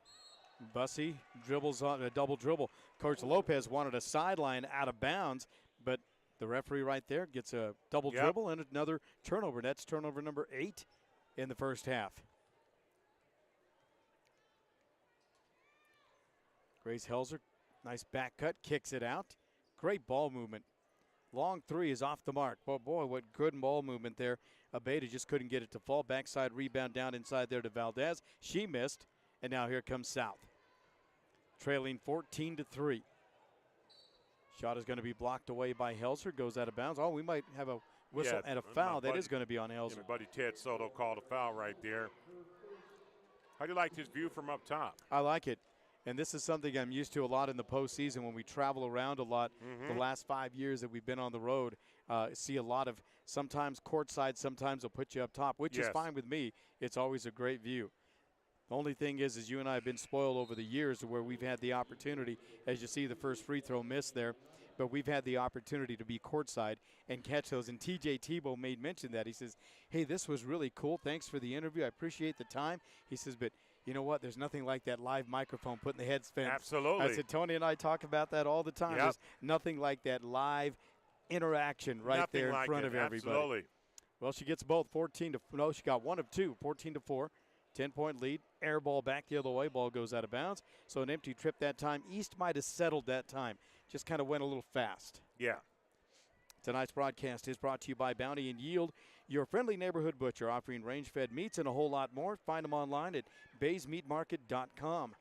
Bussey dribbles on a double dribble. Coach Lopez wanted a sideline out of bounds, but the referee right there gets a double dribble and another turnover. That's turnover number 8 in the first half. Grace Helzer, nice back cut, kicks it out. Great ball movement. Long three is off the mark. Boy, what good ball movement there. Abeda just couldn't get it to fall. Backside rebound down inside there to Valdez. She missed, and now here comes South. Trailing 14-3. Shot is going to be blocked away by Helzer. Goes out of bounds. Oh, we might have a whistle and a foul. That is going to be on Helzer. My buddy Ted Soto called a foul right there. How do you like his view from up top? I like it. And this is something I'm used to a lot in the postseason when we travel around a lot. The last 5 years that we've been on the road, see a lot of sometimes courtside, sometimes they'll put you up top, which is fine with me. It's always a great view. The only thing is you and I have been spoiled over the years where we've had the opportunity, as you see the first free throw miss there, but we've had the opportunity to be courtside and catch those. And TJ Tebow made mention that. He says, hey, this was really cool. Thanks for the interview. I appreciate the time. He says, but you know what? There's nothing like that live microphone put in the headset. Absolutely. I said, Tony and I talk about that all the time. There's nothing like that live interaction there in front of everybody. Absolutely. Well, she gets both. She got one of two, 14-4. 10-point lead. Air ball back the other way. Ball goes out of bounds. So an empty trip that time. East might have settled that time. Just kind of went a little fast. Yeah. Tonight's broadcast is brought to you by Bounty and Yield, your friendly neighborhood butcher offering range-fed meats and a whole lot more. Find them online at baysmeatmarket.com.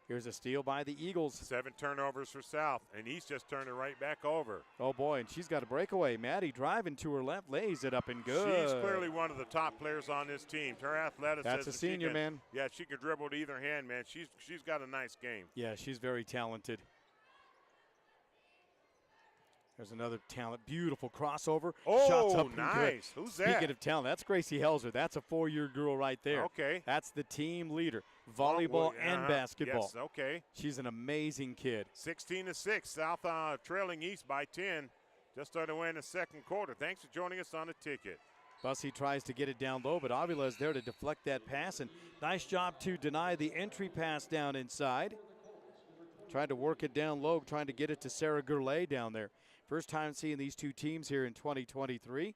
Here's a steal by the Eagles. 7 turnovers for South, and East just turned it right back over. Oh, boy, and she's got a breakaway. Maddie driving to her left, lays it up and good. She's clearly one of the top players on this team. Her athleticism. That's a senior, man. Yeah, she can dribble with either hand, man. She's got a nice game. Yeah, she's very talented. There's another talent. Beautiful crossover. Oh, shots up nice. Who's that? Speaking of talent, that's Gracie Helzer. That's a 4-year girl right there. Okay. That's the team leader. Volleyball and basketball. Yes, okay. She's an amazing kid. 16-6. South trailing East by 10. Just underway in the second quarter. Thanks for joining us on the ticket. Bussey tries to get it down low, but Avila is there to deflect that pass. And nice job to deny the entry pass down inside. Tried to work it down low, trying to get it to Sarah Gurley down there. First time seeing these two teams here in 2023.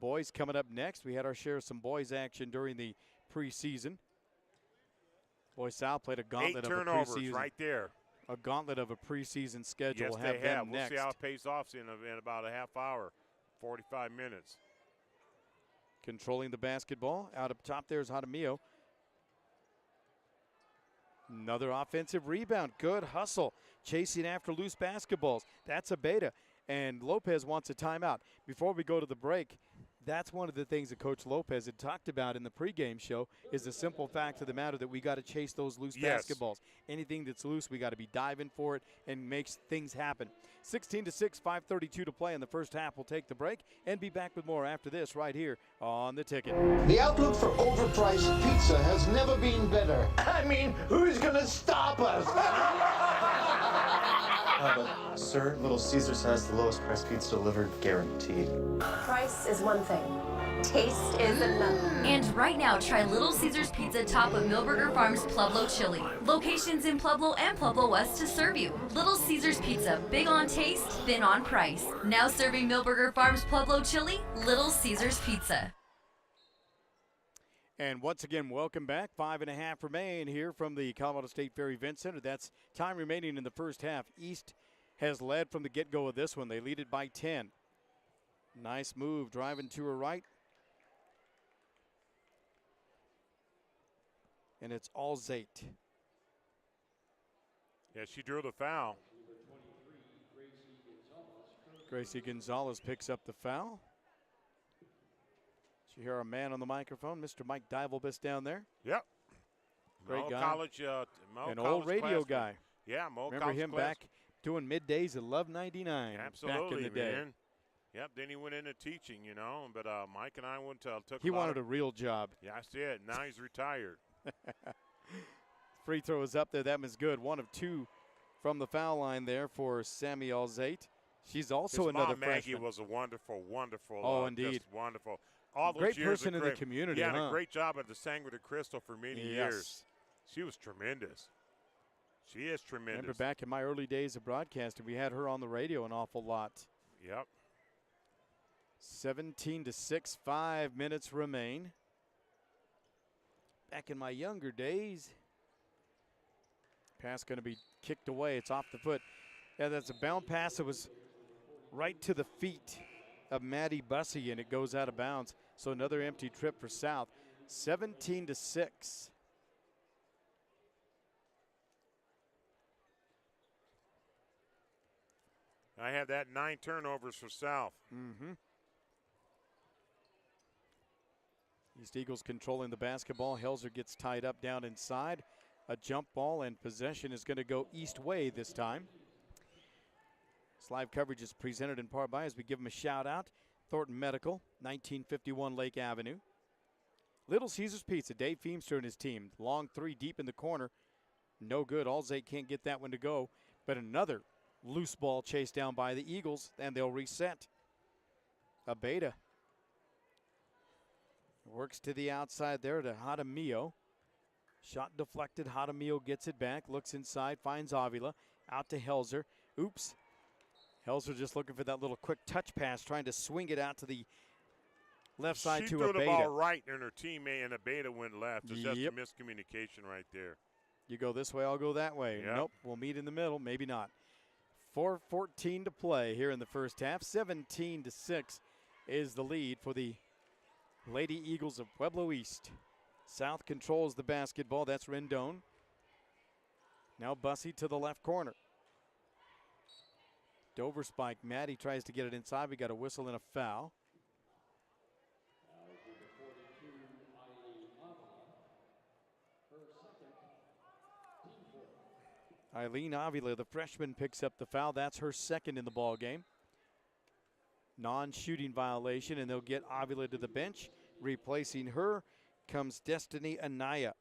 Boys coming up next. We had our share of some boys action during the preseason. Boys South played a gauntlet 8 of a turnovers preseason. right there. A gauntlet of a preseason schedule. Yes, We'll have they have. them We'll next. see how it pays off in about a half hour, 45 minutes. Controlling the basketball. Out up top there's Hadamio. Another offensive rebound. Good hustle. Chasing after loose basketballs. That's a beta. And Lopez wants a timeout. Before we go to the break, that's one of the things that Coach Lopez had talked about in the pregame show is the simple fact of the matter that we got to chase those loose basketballs. Anything that's loose, we got to be diving for it and makes things happen. 16-6, 5:32 to play in the first half. We'll take the break and be back with more after this right here on The Ticket. The outlook for overpriced pizza has never been better. I mean, who's going to stop us? But, sir, Little Caesars has the lowest price pizza delivered, guaranteed. Price is one thing. Taste is another. And right now, try Little Caesars Pizza top of Millburger Farms Pueblo Chili. Locations in Pueblo and Pueblo West to serve you. Little Caesars Pizza, big on taste, thin on price. Now serving Millburger Farms Pueblo Chili, Little Caesars Pizza. And once again, welcome back. 5.5 remain here from the Colorado State Fair Event Center. That's time remaining in the first half. East has led from the get-go of this one. They lead it by 10. Nice move, driving to her right. And it's Alzate. Yeah, she drew the foul. Gracie Gonzalez picks up the foul. You hear our man on the microphone, Mr. Mike Divelbus down there. Yep. Great guy. College, an old radio guy. Yeah, Mo Remember college him class. Back doing middays at Love 99 Absolutely, back in the day. Man. Yep, then he went into teaching, you know, but Mike and I took He wanted a real job. Yeah, I did. Now he's retired. Free throw is up there. That was good. 1 of 2 from the foul line there for Sammy Alzate. She's also His another mom, Maggie, freshman. was a wonderful, wonderful. Oh, indeed. Just wonderful. All those great years person in the community. Yeah, huh? and a great job at the Sangre de Cristo for many years. She was tremendous. She is tremendous. Remember back in my early days of broadcasting, we had her on the radio an awful lot. Yep. 17-6, 5 minutes remain. Back in my younger days. Pass going to be kicked away. It's off the foot. Yeah, that's a bound pass. It was right to the feet of Maddie Bussey, and it goes out of bounds. So another empty trip for South. 17-6. I have that 9 turnovers for South. Mm-hmm. East Eagles controlling the basketball. Helzer gets tied up down inside. A jump ball, and possession is going to go East way this time. This live coverage is presented in part by, as we give them a shout out, Thornton Medical, 1951 Lake Avenue. Little Caesars Pizza, Dave Feemster and his team. Long 3 deep in the corner. No good. Alzate can't get that one to go. But another loose ball chased down by the Eagles, and they'll reset. Abeda works to the outside there to Hadamio. Shot deflected. Hadamio gets it back, looks inside, finds Avila. Out to Helzer. Oops. Helzer just looking for that little quick touch pass, trying to swing it out to the left side to Abeda. She threw the ball right, and her teammate and Abeda went left. It's just a Yep. miscommunication right there. You go this way, I'll go that way. Yep. Nope, we'll meet in the middle. Maybe not. 4:14 to play here in the first half. 17-6 is the lead for the Lady Eagles of Pueblo East. South controls the basketball. That's Rendon. Now Bussey to the left corner. Dover spike. Maddie tries to get it inside. We got a whistle and a foul. Eileen Avila, the freshman, picks up the foul. That's her second in the ball game. Non-shooting violation, and they'll get Avila to the bench. Replacing her comes Destiny Anaya,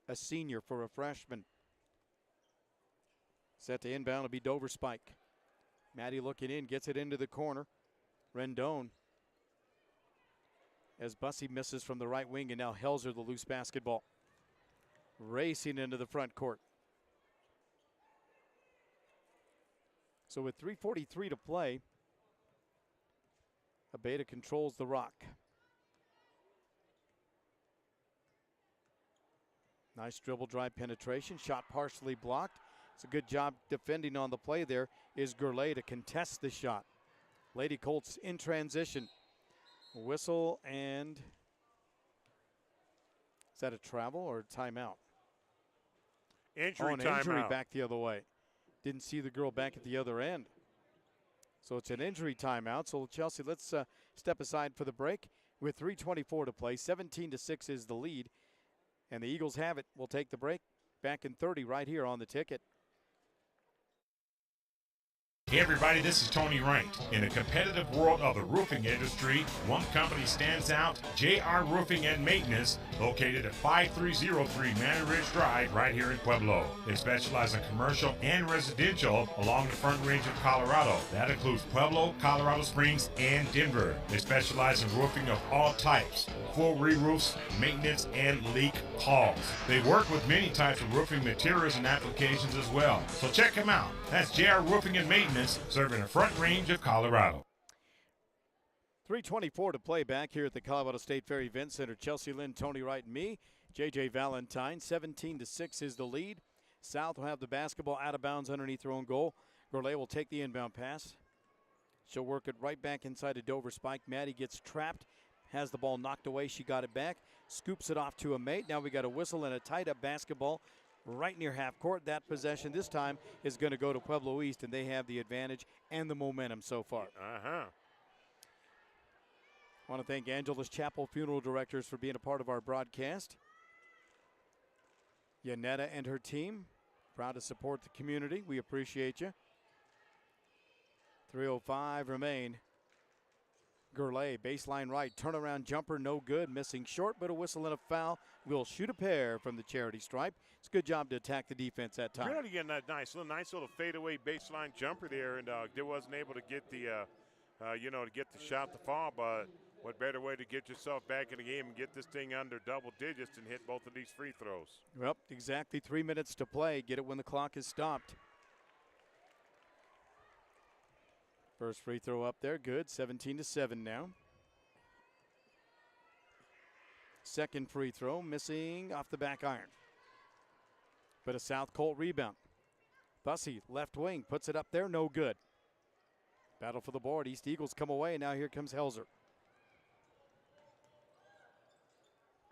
a senior for a freshman. Set to inbound will be Dover spike. Maddie looking in, gets it into the corner. Rendon, as Bussey misses from the right wing, and now Helzer the loose basketball. Racing into the front court. So with 3:43 to play, Abeda controls the rock. Nice dribble drive penetration. Shot partially blocked. It's a good job defending on the play there is Gurley to contest the shot. Lady Colts in transition. Whistle, and is that a travel or a timeout? Injury an injury timeout. back the other way. Didn't see the girl back at the other end. So it's an injury timeout. So Chelsea, let's step aside for the break. With 3:24 to play, 17-6 is the lead. And the Eagles have it. We'll take the break. Back in 30 right here on the ticket. Hey everybody, this is Tony Wright. In the competitive world of the roofing industry, one company stands out, JR Roofing and Maintenance, located at 5303 Manor Ridge Drive right here in Pueblo. They specialize in commercial and residential along the Front Range of Colorado. That includes Pueblo, Colorado Springs, and Denver. They specialize in roofing of all types, full re-roofs, maintenance, and leak calls. They work with many types of roofing materials and applications as well. So check them out. That's JR Roofing and Maintenance, serving the Front Range of Colorado. 3:24 to play back here at the Colorado State Fair Event Center. Chelsea Lynn, Tony Wright, and me. J.J. Valentine, 17-6 is the lead. South will have the basketball out of bounds underneath their own goal. Gourlay will take the inbound pass. She'll work it right back inside to Dover Spike. Maddie gets trapped, has the ball knocked away. She got it back, scoops it off to a mate. Now we got a whistle and a tied-up basketball right near half court. That possession this time is going to go to Pueblo East, and they have the advantage and the momentum so far. Uh-huh. I want to thank Angelus Chapel Funeral Directors for being a part of our broadcast. Yanetta and her team, proud to support the community. We appreciate you. 3:05 remain. Gourlay, baseline right, turnaround jumper, no good, missing short, but a whistle and a foul. Will shoot a pair from the charity stripe. It's a good job to attack the defense that time. Really getting that nice little fadeaway baseline jumper there, and they wasn't able to get the, to get the shot to fall. But what better way to get yourself back in the game and get this thing under double digits and hit both of these free throws? Well, exactly 3 minutes to play. Get it when the clock is stopped. First free throw up there, good. 17-7 now. Second free throw, missing off the back iron. But a South Colt rebound. Bussey, left wing, puts it up there, no good. Battle for the board. East Eagles come away, and now here comes Helzer.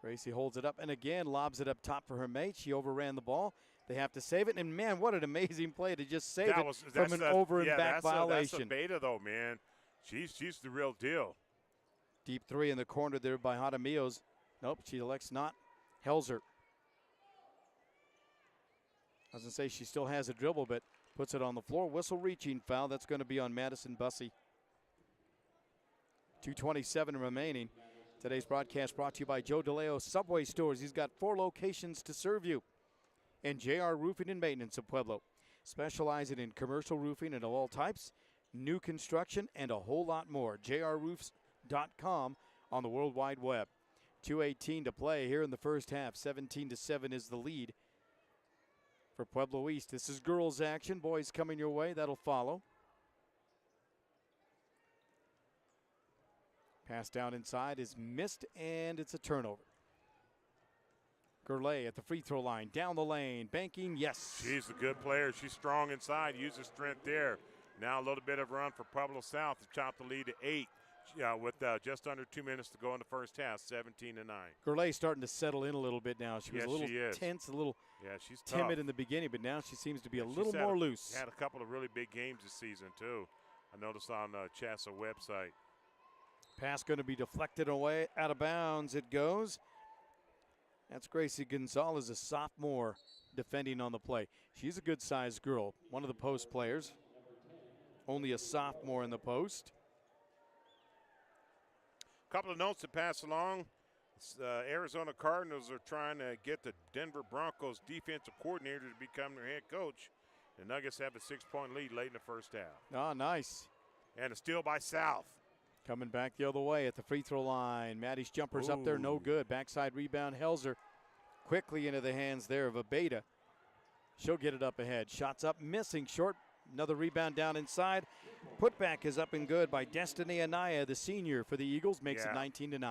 Gracie holds it up and again lobs it up top for her mate. She overran the ball. They have to save it, and man, what an amazing play to just save it from an over and back violation. That's a beta though, man. She's the real deal. Deep three in the corner there by Jaramillos. Nope, she elects not. Helzer. I was going to say she still has a dribble, but puts it on the floor. Whistle reaching foul. That's going to be on Madison Bussey. 2:27 remaining. Today's broadcast brought to you by Joe DeLeo Subway Stores. He's got 4 locations to serve you. And JR Roofing and Maintenance of Pueblo, specializing in commercial roofing and of all types, new construction, and a whole lot more. JRRoofs.com on the World Wide Web. 2:18 to play here in the first half. 17-7 is the lead for Pueblo East. This is girls action. Boys coming your way. That'll follow. Pass down inside is missed, and it's a turnover. Gourlay at the free throw line, down the lane, banking, yes. She's a good player. She's strong inside, uses strength there. Now a little bit of run for Pueblo South to chop the lead to 8 with just under 2 minutes to go in the first half, 17-9. Gourlay's starting to settle in a little bit now. She was a little tense, a little she's timid tough in the beginning, but now she seems to be a little more loose. Had a couple of really big games this season, too. I noticed on the CHASA website. Pass going to be deflected away, out of bounds it goes. That's Gracie Gonzalez, a sophomore, defending on the play. She's a good-sized girl, one of the post players. Only a sophomore in the post. Couple of notes to pass along. Arizona Cardinals are trying to get the Denver Broncos defensive coordinator to become their head coach. The Nuggets have a 6-point lead late in the first half. Oh, nice. And a steal by South. Coming back the other way at the free throw line. Maddie's jumper's up there, no good. Backside rebound, Helzer quickly into the hands there of Abeda. She'll get it up ahead. Shots up, missing short. Another rebound down inside. Putback is up and good by Destiny Anaya, the senior for the Eagles, makes it 19-9.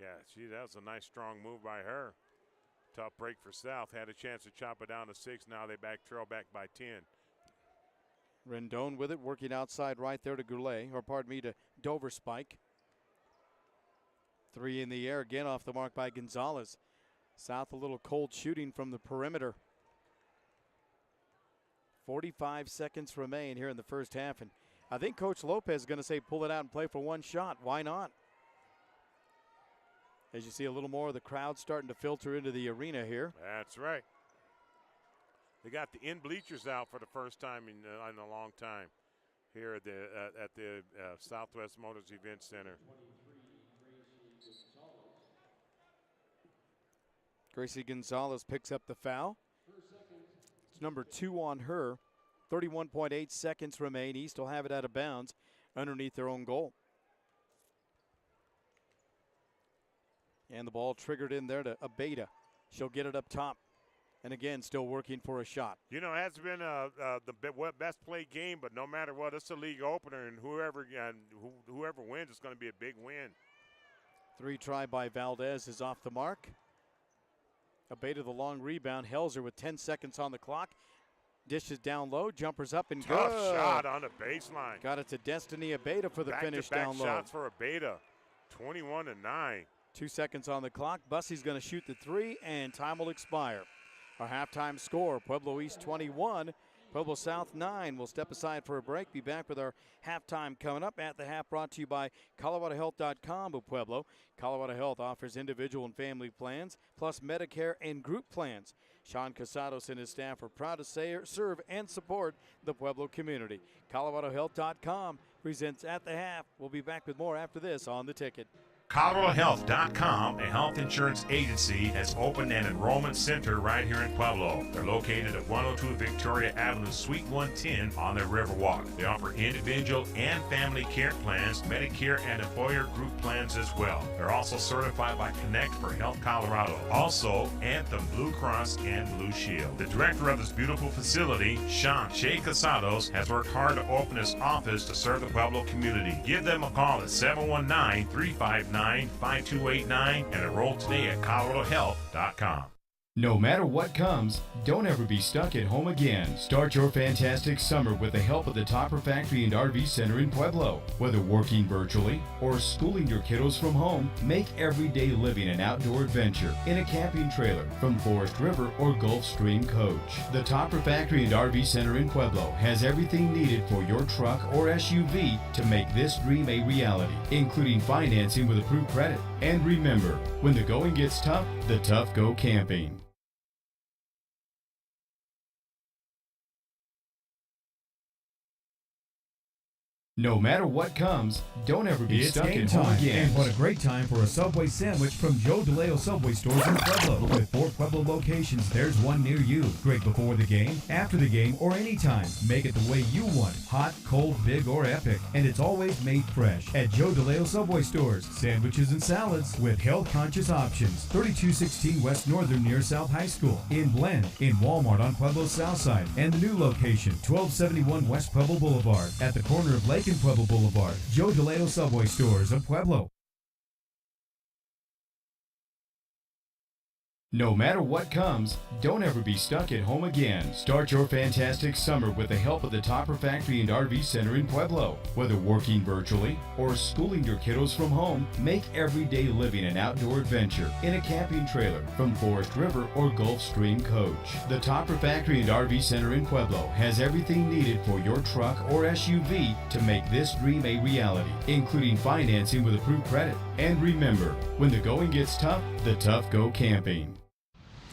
Yeah, that was a nice strong move by her. Tough break for South. Had a chance to chop it down to 6. Now they trail back by 10. Rendon with it, working outside right there to Gourlay, to Dover Spike. 3 in the air, again off the mark by Gonzalez. South a little cold shooting from the perimeter. 45 seconds remain here in the first half, and I think Coach Lopez is going to say pull it out and play for one shot. Why not? As you see a little more of the crowd starting to filter into the arena here. That's right. They got the in bleachers out for the first time in a long time here at the Southwest Motors Event Center. Gracie Gonzalez picks up the foul. It's number 2 on her. 31.8 seconds remain. East will have it out of bounds underneath their own goal. And the ball triggered in there to Abeda. She'll get it up top. And again, still working for a shot. You know, it hasn't been the best played game, but no matter what, it's a league opener, and whoever wins, it's going to be a big win. 3 try by Valdez is off the mark. Abeta the long rebound. Helzer with 10 seconds on the clock. Dishes down low, jumpers up and Tough good. shot on the baseline. Got it to Destiny Abeta for the finish down low. Shots for Abeta, 21-9. 2 seconds on the clock. Bussey's going to shoot the 3, and time will expire. Our halftime score, Pueblo East 21, Pueblo South 9. We'll step aside for a break. Be back with our halftime coming up at the half, brought to you by ColoradoHealth.com of Pueblo. Colorado Health offers individual and family plans, plus Medicare and group plans. Sean Casados and his staff are proud to serve and support the Pueblo community. ColoradoHealth.com presents At the Half. We'll be back with more after this on The Ticket. ColoradoHealth.com, a health insurance agency, has opened an enrollment center right here in Pueblo. They're located at 102 Victoria Avenue, Suite 110 on the Riverwalk. They offer individual and family care plans, Medicare and employer group plans as well. They're also certified by Connect for Health Colorado. Also, Anthem Blue Cross and Blue Shield. The director of this beautiful facility, Sean Casados, has worked hard to open his office to serve the Pueblo community. Give them a call at 719-359-5289 and enroll today at ColoradoHealth.com. No matter what comes, don't ever be stuck at home again. Start your fantastic summer with the help of the Topper Factory and RV Center in Pueblo. Whether working virtually or schooling your kiddos from home, make everyday living an outdoor adventure in a camping trailer from Forest River or Gulf Stream Coach. The Topper Factory and RV Center in Pueblo has everything needed for your truck or SUV to make this dream a reality, including financing with approved credit. And remember, when the going gets tough, the tough go camping. No matter what comes, don't ever be stuck at home again. And what a great time for a Subway sandwich from Joe DeLeo Subway stores in Pueblo. With 4 Pueblo locations, there's one near you. Great before the game, after the game, or anytime. Make it the way you want. Hot, cold, big, or epic. And it's always made fresh. At Joe DeLeo Subway stores, sandwiches and salads with health-conscious options. 3216 West Northern near South High School. In Blend, in Walmart on Pueblo's South Side. And the new location, 1271 West Pueblo Boulevard. At the corner of Lake and Pueblo Boulevard. Joe DeLeo Subway stores of Pueblo. No matter what comes, don't ever be stuck at home again. Start your fantastic summer with the help of the Topper Factory and RV Center in Pueblo. Whether working virtually or schooling your kiddos from home, make everyday living an outdoor adventure in a camping trailer from Forest River or Gulf Stream Coach. The Topper Factory and RV Center in Pueblo has everything needed for your truck or SUV to make this dream a reality, including financing with approved credit. And remember, when the going gets tough, the tough go camping.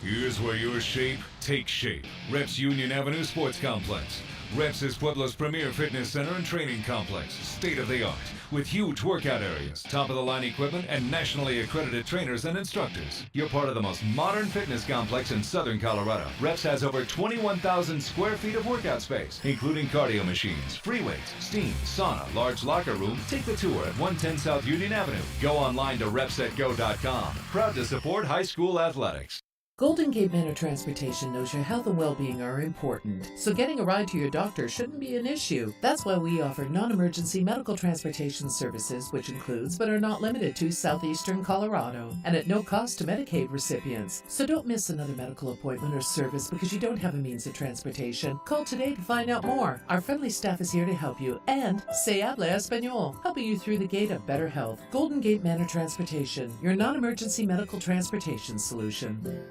Here's where your shape takes shape. Reps Union Avenue Sports Complex. Reps is Pueblo's premier fitness center and training complex, state-of-the-art, with huge workout areas, top-of-the-line equipment, and nationally accredited trainers and instructors. You're part of the most modern fitness complex in southern Colorado. Reps has over 21,000 square feet of workout space, including cardio machines, free weights, steam, sauna, large locker room. Take the tour at 110 South Union Avenue. Go online to repsetgo.com. Proud to support high school athletics. Golden Gate Manor Transportation knows your health and well-being are important, so getting a ride to your doctor shouldn't be an issue. That's why we offer non-emergency medical transportation services, which includes but are not limited to southeastern Colorado, and at no cost to Medicaid recipients. So don't miss another medical appointment or service because you don't have a means of transportation. Call today to find out more. Our friendly staff is here to help you, and se habla español, helping you through the gate of better health. Golden Gate Manor Transportation, your non-emergency medical transportation solution.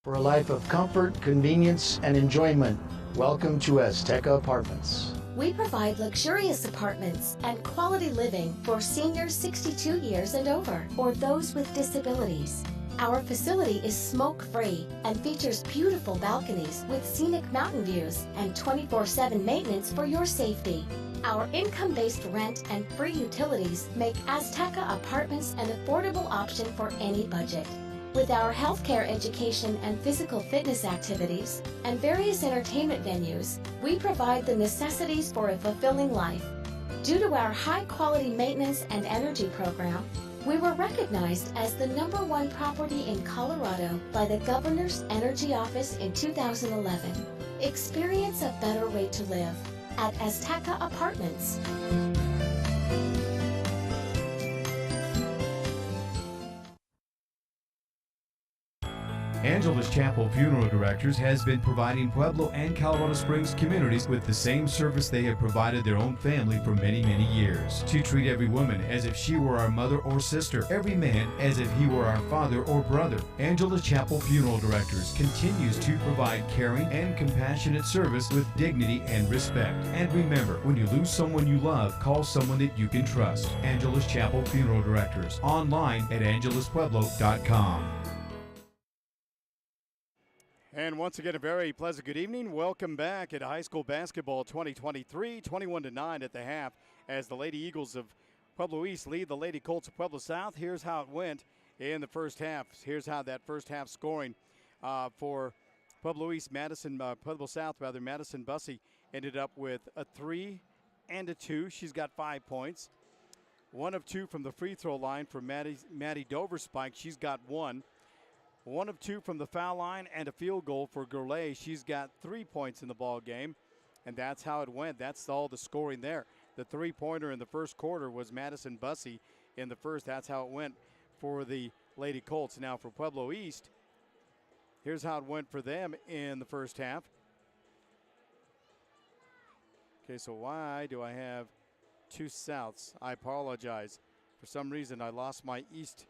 For a life of comfort, convenience, and enjoyment, welcome to Azteca Apartments. We provide luxurious apartments and quality living for seniors 62 years and over, or those with disabilities. Our facility is smoke-free and features beautiful balconies with scenic mountain views and 24/7 maintenance for your safety. Our income-based rent and free utilities make Azteca Apartments an affordable option for any budget. With our healthcare education and physical fitness activities and various entertainment venues, we provide the necessities for a fulfilling life. Due to our high-quality maintenance and energy program, We were recognized as the #1 property in Colorado by the Governor's Energy Office in 2011. Experience a better way to live at Azteca Apartments. Angeles Chapel Funeral Directors has been providing Pueblo and Colorado Springs communities with the same service they have provided their own family for many, many years. To treat every woman as if she were our mother or sister, every man as if he were our father or brother. Angeles Chapel Funeral Directors continues to provide caring and compassionate service with dignity and respect. And remember, when you lose someone you love, call someone that you can trust. Angeles Chapel Funeral Directors, online at angelespueblo.com. And once again, a very pleasant good evening. Welcome back at high school basketball 2023, 21-9 at the half as the Lady Eagles of Pueblo East lead the Lady Colts of Pueblo South. Here's how it went in the first half. Here's how that first half scoring for Pueblo East, Pueblo South, Madison Bussey ended up with a 3 and a 2. She's got 5 points. 1 of 2 from the free throw line for Maddie Dover Spike. She's got 1. 1 of 2 from the foul line and a field goal for Gourlay. She's got 3 points in the ball game, and that's how it went. That's all the scoring there. The three-pointer in the first quarter was Madison Bussey in the first. That's how it went for the Lady Colts. Now for Pueblo East, here's how it went for them in the first half. Okay, so why do I have 2 Souths? I apologize. For some reason, I lost my East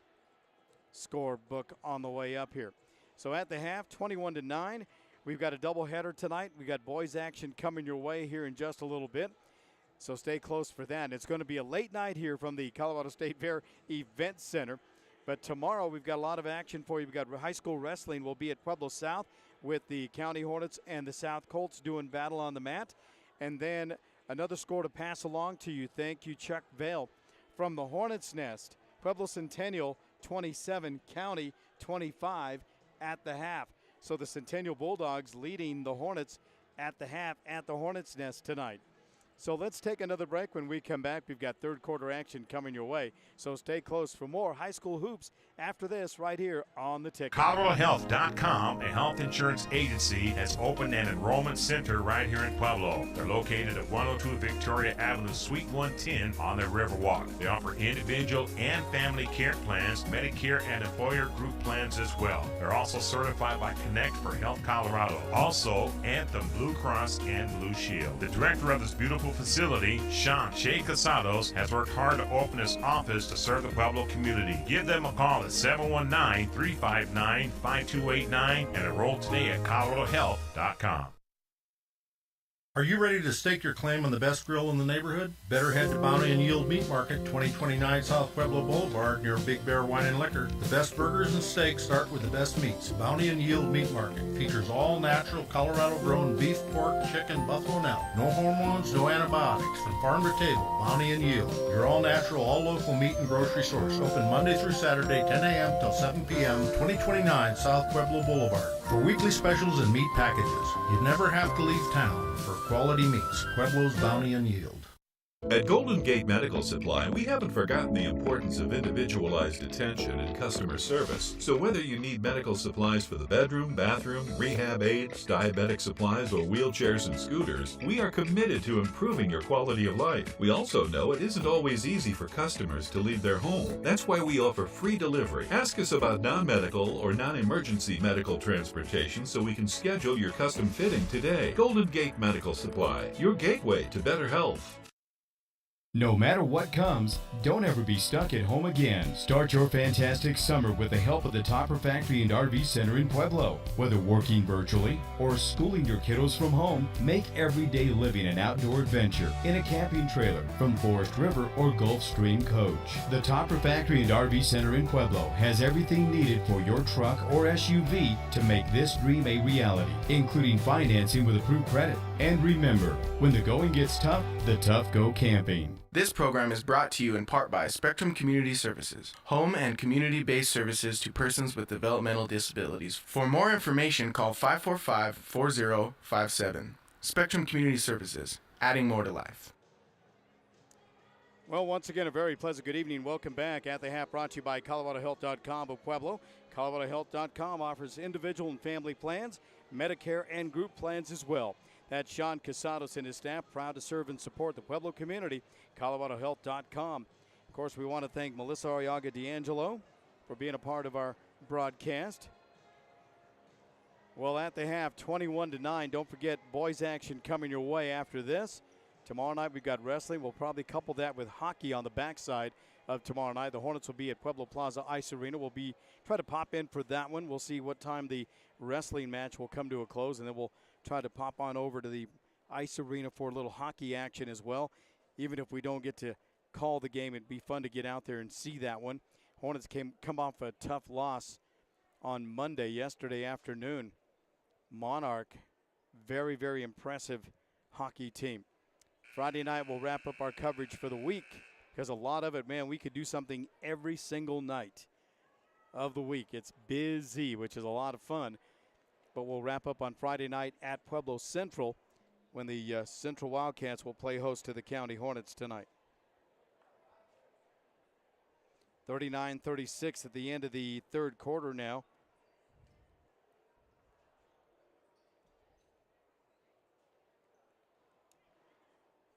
score book on the way up here. So at the half, 21-9. We've got a doubleheader tonight. We got boys action coming your way here in just a little bit. So stay close for that. It's going to be a late night here from the Colorado State Fair Event Center. But tomorrow we've got a lot of action for you. We've got high school wrestling. We'll be at Pueblo South with the County Hornets and the South Colts doing battle on the mat. And then another score to pass along to you. Thank you, Chuck Vale. From the Hornets' Nest, Pueblo Centennial 27, County 25 at the half. So the Centennial Bulldogs leading the Hornets at the half at the Hornets' Nest tonight. So let's take another break. When we come back, we've got third quarter action coming your way. So stay close for more high school hoops after this right here on the Ticket. ColoradoHealth.com, a health insurance agency, has opened an enrollment center right here in Pueblo. They're located at 102 Victoria Avenue, Suite 110 on the Riverwalk. They offer individual and family care plans, Medicare and employer group plans as well. They're also certified by Connect for Health Colorado. Also, Anthem Blue Cross and Blue Shield. The director of this beautiful facility, Sean Shea Casados, has worked hard to open his office to serve the Pueblo community. Give them a call at 719-359-5289 and enroll today at coloradohealth.com. Are you ready to stake your claim on the best grill in the neighborhood? Better head to Bounty and Yield Meat Market, 2029 South Pueblo Boulevard, near Big Bear Wine and Liquor. The best burgers and steaks start with the best meats. Bounty and Yield Meat Market features all natural Colorado-grown beef, pork, chicken, buffalo, and elk. No hormones, no antibiotics. From farm to table, Bounty and Yield. Your all-natural, all-local meat and grocery source. Open Monday through Saturday, 10 a.m. till 7 p.m., 2029 South Pueblo Boulevard. For weekly specials and meat packages, you never have to leave town for quality meats. Pueblo's Bounty and Yield. At Golden Gate Medical Supply, we haven't forgotten the importance of individualized attention and customer service. So whether you need medical supplies for the bedroom, bathroom, rehab aids, diabetic supplies, or wheelchairs and scooters, we are committed to improving your quality of life. We also know it isn't always easy for customers to leave their home. That's why we offer free delivery. Ask us about non-medical or non-emergency medical transportation so we can schedule your custom fitting today. Golden Gate Medical Supply, your gateway to better health. No matter what comes, don't ever be stuck at home again. Start your fantastic summer with the help of the Topper Factory and RV Center in Pueblo. Whether working virtually or schooling your kiddos from home, make everyday living an outdoor adventure in a camping trailer from Forest River or Gulf Stream Coach. The Topper Factory and RV Center in Pueblo has everything needed for your truck or SUV to make this dream a reality, including financing with approved credit. And remember, when the going gets tough, the tough go camping. This program is brought to you in part by Spectrum Community Services, home and community-based services to persons with developmental disabilities. For more information, call 545-4057. Spectrum Community Services, adding more to life. Well, once again, a very pleasant good evening. Welcome back. At the Half brought to you by ColoradoHealth.com of Pueblo. ColoradoHealth.com offers individual and family plans, Medicare and group plans as well. That's Sean Casados and his staff, proud to serve and support the Pueblo community. ColoradoHealth.com. Of course, we want to thank Melissa Arriaga D'Angelo for being a part of our broadcast. Well, at the half, 21-9. Don't forget boys action coming your way after this. Tomorrow night we've got wrestling. We'll probably couple that with hockey on the backside of tomorrow night. The Hornets will be at Pueblo Plaza Ice Arena. We'll try to pop in for that one. We'll see what time the wrestling match will come to a close, and then we'll try to pop on over to the Ice Arena for a little hockey action as well. Even if we don't get to call the game, it'd be fun to get out there and see that one. Hornets come off a tough loss on Monday, yesterday afternoon. Monarch, very, very impressive hockey team. Friday night, we'll wrap up our coverage for the week because a lot of it, man, we could do something every single night of the week. It's busy, which is a lot of fun. But we'll wrap up on Friday night at Pueblo Central when the Central Wildcats will play host to the County Hornets tonight. 39-36 at the end of the third quarter now.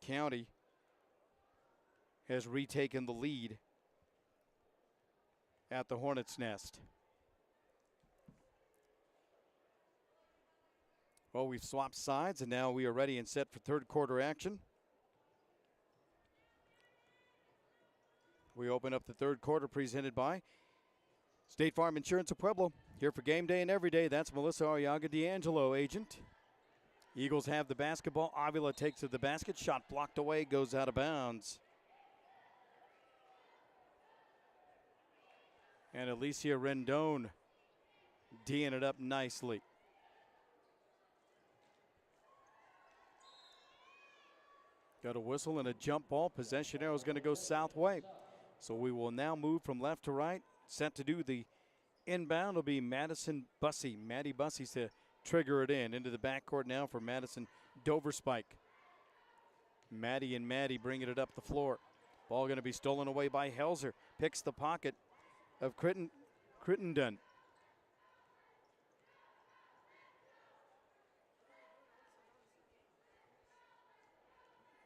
County has retaken the lead at the Hornets' nest. Well, we've swapped sides, and now we are ready and set for third quarter action. We open up the third quarter presented by State Farm Insurance of Pueblo. Here for game day and every day. That's Melissa Arriaga D'Angelo, agent. Eagles have the basketball. Avila takes to the basket. Shot blocked away, goes out of bounds. And Alicia Rendon D'ing it up nicely. Got a whistle and a jump ball. Possession arrow is going to go south way. So we will now move from left to right. Set to do the inbound will be Madison Bussey. Maddie Bussey's to trigger it into the backcourt now for Madison Doverspike. Maddie and Maddie bringing it up the floor. Ball going to be stolen away by Helzer. Picks the pocket of Crittenden.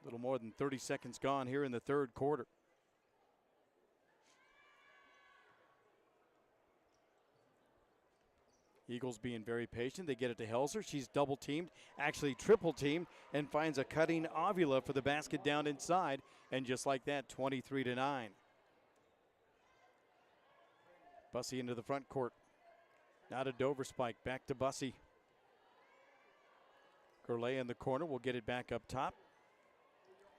A little more than 30 seconds gone here in the third quarter. Eagles being very patient. They get it to Helzer. She's double teamed, actually triple teamed, and finds a cutting Avila for the basket down inside. And just like that, 23-9. Bussey into the front court. Now to Doverspike. Back to Bussey. Gurley in the corner will get it back up top.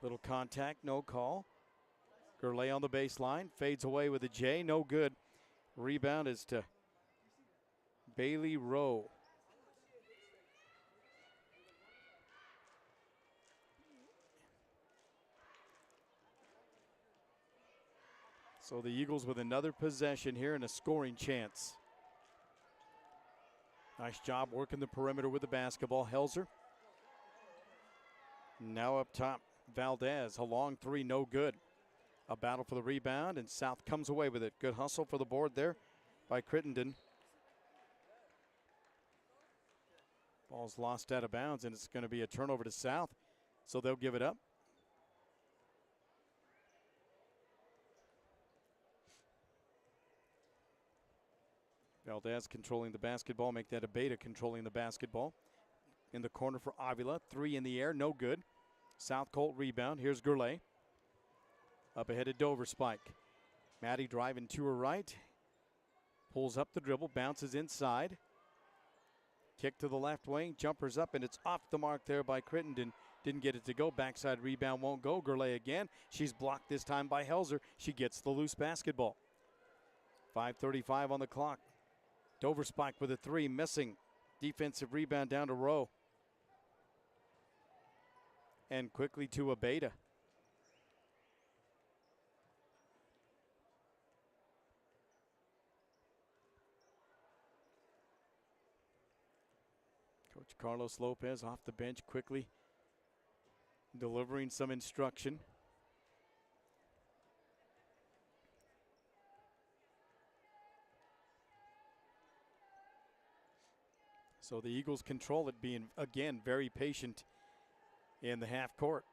Little contact, no call. Gurley on the baseline. Fades away with a J. No good. Rebound is to Bailey Rowe. So the Eagles with another possession here and a scoring chance. Nice job working the perimeter with the basketball. Helzer. Now up top, Valdez. A long three, no good. A battle for the rebound, and South comes away with it. Good hustle for the board there by Crittenden. Ball's lost out of bounds, and it's going to be a turnover to South, so they'll give it up. Valdez controlling the basketball. Make that a Beta controlling the basketball. In the corner for Avila. Three in the air, no good. South Colt rebound. Here's Gurley. Up ahead to Doverspike. Maddie driving to her right. Pulls up the dribble, bounces inside. Kick to the left wing, jumpers up, and it's off the mark there by Crittenden. Didn't get it to go. Backside rebound won't go. Gurley again. She's blocked this time by Helzer. She gets the loose basketball. 5:35 on the clock. Doverspike with a three, missing. Defensive rebound down to Rowe. And quickly to a Beta. Coach Carlos Lopez off the bench quickly, delivering some instruction. So the Eagles control it, being, again, very patient in the half court.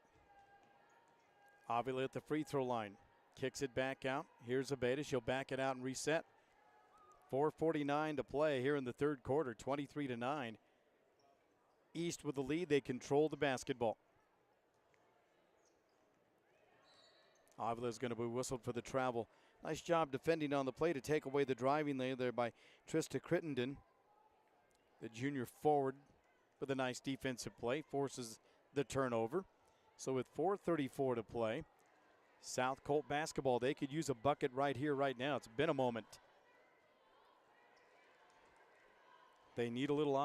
Avila at the free throw line. Kicks it back out. Here's Abeda. She'll back it out and reset. 4:49 to play here in the third quarter, 23-9. East with the lead. They control the basketball. Avila is going to be whistled for the travel. Nice job defending on the play to take away the driving lane there by Trista Crittenden. The junior forward with a nice defensive play forces the turnover. So with 4:34 to play, South Colt basketball, they could use a bucket right here, right now. It's been a moment. They need a little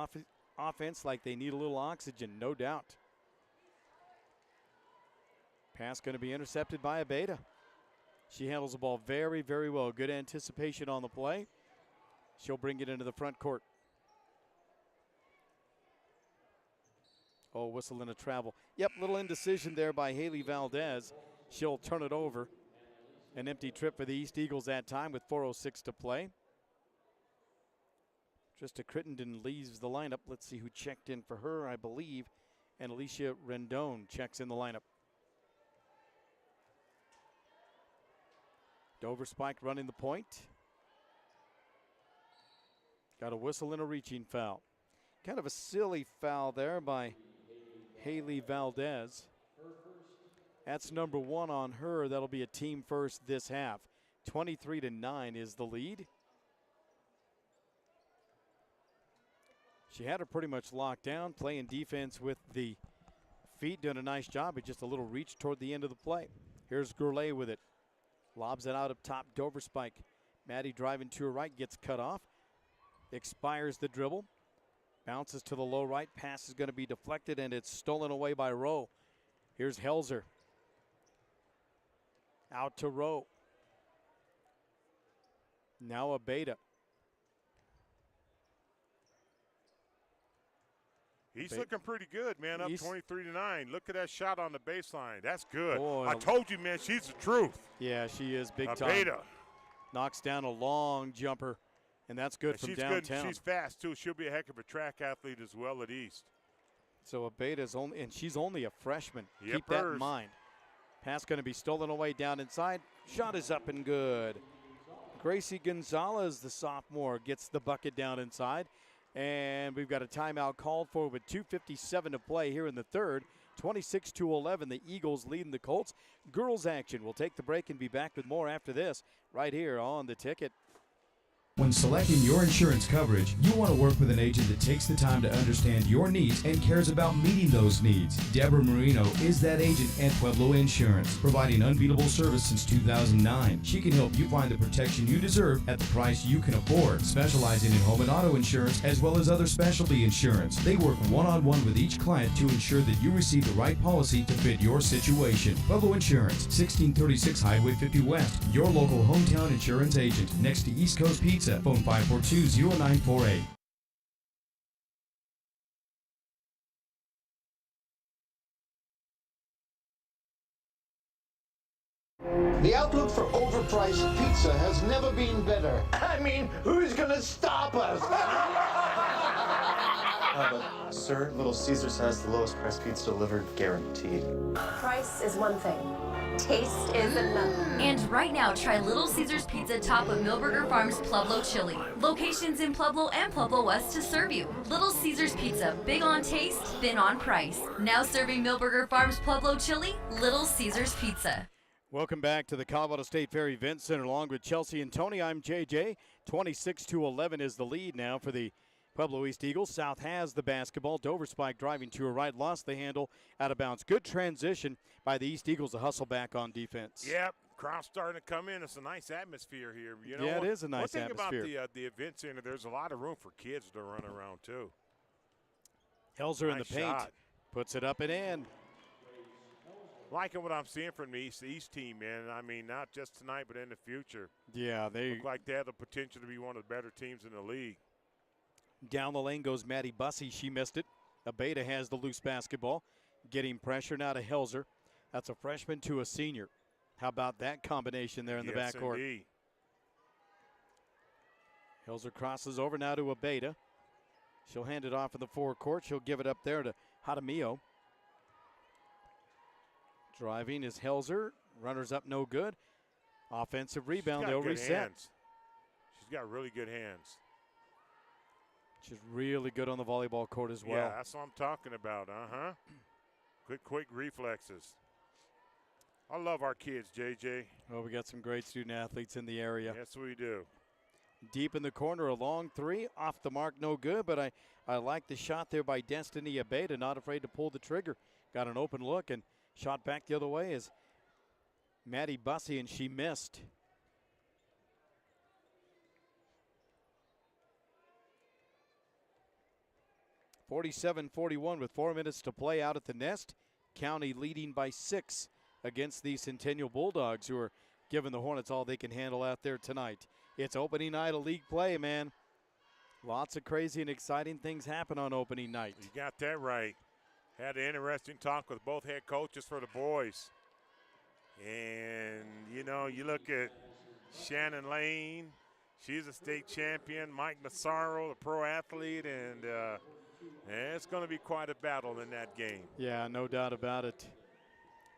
offense like they need a little oxygen, no doubt. Pass going to be intercepted by Abeda. She handles the ball very, very well. Good anticipation on the play. She'll bring it into the front court. Oh, whistle and a travel. Yep, little indecision there by Haley Valdez. She'll turn it over. An empty trip for the East Eagles that time with 4:06 to play. Trista Crittenden leaves the lineup. Let's see who checked in for her, I believe. And Alicia Rendon checks in the lineup. Dover Spike running the point. Got a whistle and a reaching foul. Kind of a silly foul there by Haley Valdez. That's number 1 on her. That'll be a team first this half. 23-9 is the lead. She had her pretty much locked down, playing defense with the feet, doing a nice job, but just a little reach toward the end of the play. Here's Gourlay with it. Lobs it out up top, Dover Spike. Maddie driving to her right, gets cut off. Expires the dribble. Bounces to the low right. Pass is going to be deflected, and it's stolen away by Rowe. Here's Helzer. Out to Rowe. Now Abeda. He's looking pretty good, man, up 23-9. Look at that shot on the baseline. That's good. Boy, I told you, man, she's the truth. Yeah, she is big time. Abeda. Knocks down a long jumper, and that's good from downtown. Good. She's fast, too. She'll be a heck of a track athlete as well at East. So Abeda's only, and she's only a freshman. Yep, Keep that in mind. Pass going to be stolen away down inside. Shot is up and good. Gracie Gonzalez, the sophomore, gets the bucket down inside. And we've got a timeout called for with 2:57 to play here in the third. 26-11, the Eagles leading the Colts. Girls action. We'll take the break and be back with more after this right here on The Ticket. When selecting your insurance coverage, you want to work with an agent that takes the time to understand your needs and cares about meeting those needs. Deborah Marino is that agent at Pueblo Insurance, providing unbeatable service since 2009. She can help you find the protection you deserve at the price you can afford, specializing in home and auto insurance as well as other specialty insurance. They work one-on-one with each client to ensure that you receive the right policy to fit your situation. Pueblo Insurance, 1636 Highway 50 West, your local hometown insurance agent, next to East Coast Pizza. Phone 542-0948. The outlook for overpriced pizza has never been better. I mean, who's gonna stop us? But, sir, Little Caesars has the lowest price pizza delivered, guaranteed. Price is one thing. Taste is another. And right now, try Little Caesars Pizza top of Milberger Farms Pueblo Chili. Locations in Pueblo and Pueblo West to serve you. Little Caesars Pizza, big on taste, thin on price. Now serving Milberger Farms Pueblo Chili, Little Caesars Pizza. Welcome back to the Colorado State Fair Event Center along with Chelsea and Tony. I'm JJ. 26-11 is the lead now for the Pueblo East Eagles. South has the basketball. Dover Spike driving to her right, lost the handle, out of bounds. Good transition by the East Eagles to hustle back on defense. Yep, crowd starting to come in. It's a nice atmosphere here. You know, yeah, it is a nice atmosphere. One thing about the event center, there's a lot of room for kids to run around too. Helzer in the paint, puts it up and in. Liking what I'm seeing from the East team, man. I mean, not just tonight, but in the future. Yeah, they look like they have the potential to be one of the better teams in the league. Down the lane goes Maddie Bussey. She missed it. Abeda has the loose basketball. Getting pressure now to Helzer. That's a freshman to a senior. How about that combination there in the backcourt? Indeed. Helzer crosses over now to Abeda. She'll hand it off in the forecourt. She'll give it up there to Hadamio. Driving is Helzer. Runners up no good. Offensive rebound. They'll reset. Hands. She's got really good hands. She's really good on the volleyball court as well. Yeah, that's what I'm talking about. Quick reflexes. I love our kids, JJ. Oh, we got some great student athletes in the area. Yes, we do. Deep in the corner, a long three. Off the mark, no good, but I like the shot there by Destiny Abeda, not afraid to pull the trigger. Got an open look and shot back the other way is Maddie Bussey, and she missed. (47-41) with 4 minutes to play out at the nest. County leading by 6 against the Centennial Bulldogs, who are giving the Hornets all they can handle out there tonight. It's opening night of league play, man. Lots of crazy and exciting things happen on opening night. You got that right. Had an interesting talk with both head coaches for the boys. And, you know, you look at Shannon Lane. She's a state champion. Mike Massaro, the pro athlete. And it's going to be quite a battle in that game. Yeah, no doubt about it.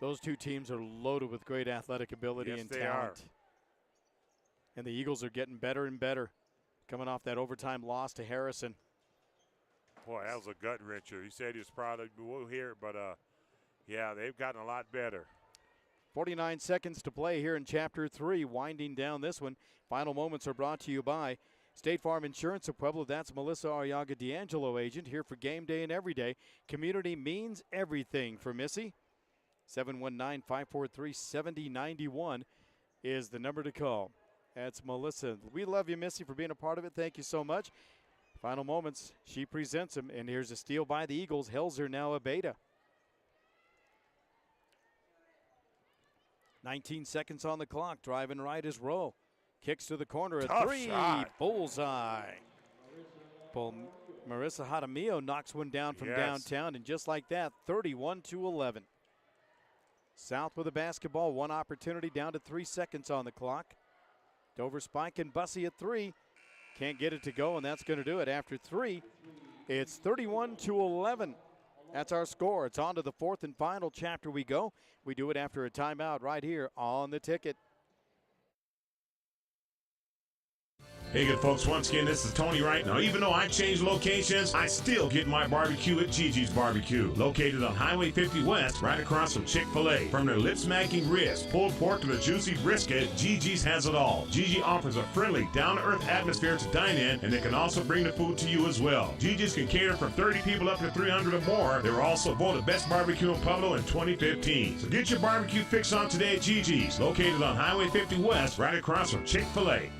Those two teams are loaded with great athletic ability and talent. Are. And the Eagles are getting better and better, coming off that overtime loss to Harrison. Boy, that was a gut wrencher. He said he was proud of, we'll hear it, but yeah, they've gotten a lot better. 49 seconds to play here in Chapter 3, winding down this one. Final moments are brought to you by State Farm Insurance of Pueblo. That's Melissa Arriaga D'Angelo, agent, here for game day and every day. Community means everything for Missy. 719-543-7091 is the number to call. That's Melissa. We love you, Missy, for being a part of it. Thank you so much. Final moments, she presents him, and here's a steal by the Eagles. Helzer now a beta. 19 seconds on the clock. Driving right is Rowe. Kicks to the corner. A three. Shot. Bullseye. Marissa Hadamio knocks one down from downtown, and just like that, 31-11. South with the basketball. One opportunity, down to 3 seconds on the clock. Dover Spike and Bussey at three. Can't get it to go, and that's going to do it. After three, it's 31-11. That's our score. It's on to the fourth and final chapter we go. We do it after a timeout right here on The Ticket. Hey, good folks, once again, this is Tony Wright. Now, even though I changed locations, I still get my barbecue at Gigi's Barbecue. Located on Highway 50 West, right across from Chick-fil-A. From their lip-smacking ribs, pulled pork to the juicy brisket, Gigi's has it all. Gigi offers a friendly, down-to-earth atmosphere to dine in, and they can also bring the food to you as well. Gigi's can cater from 30 people up to 300 or more. They were also voted Best Barbecue in Pueblo in 2015. So get your barbecue fix on today at Gigi's. Located on Highway 50 West, right across from Chick-fil-A.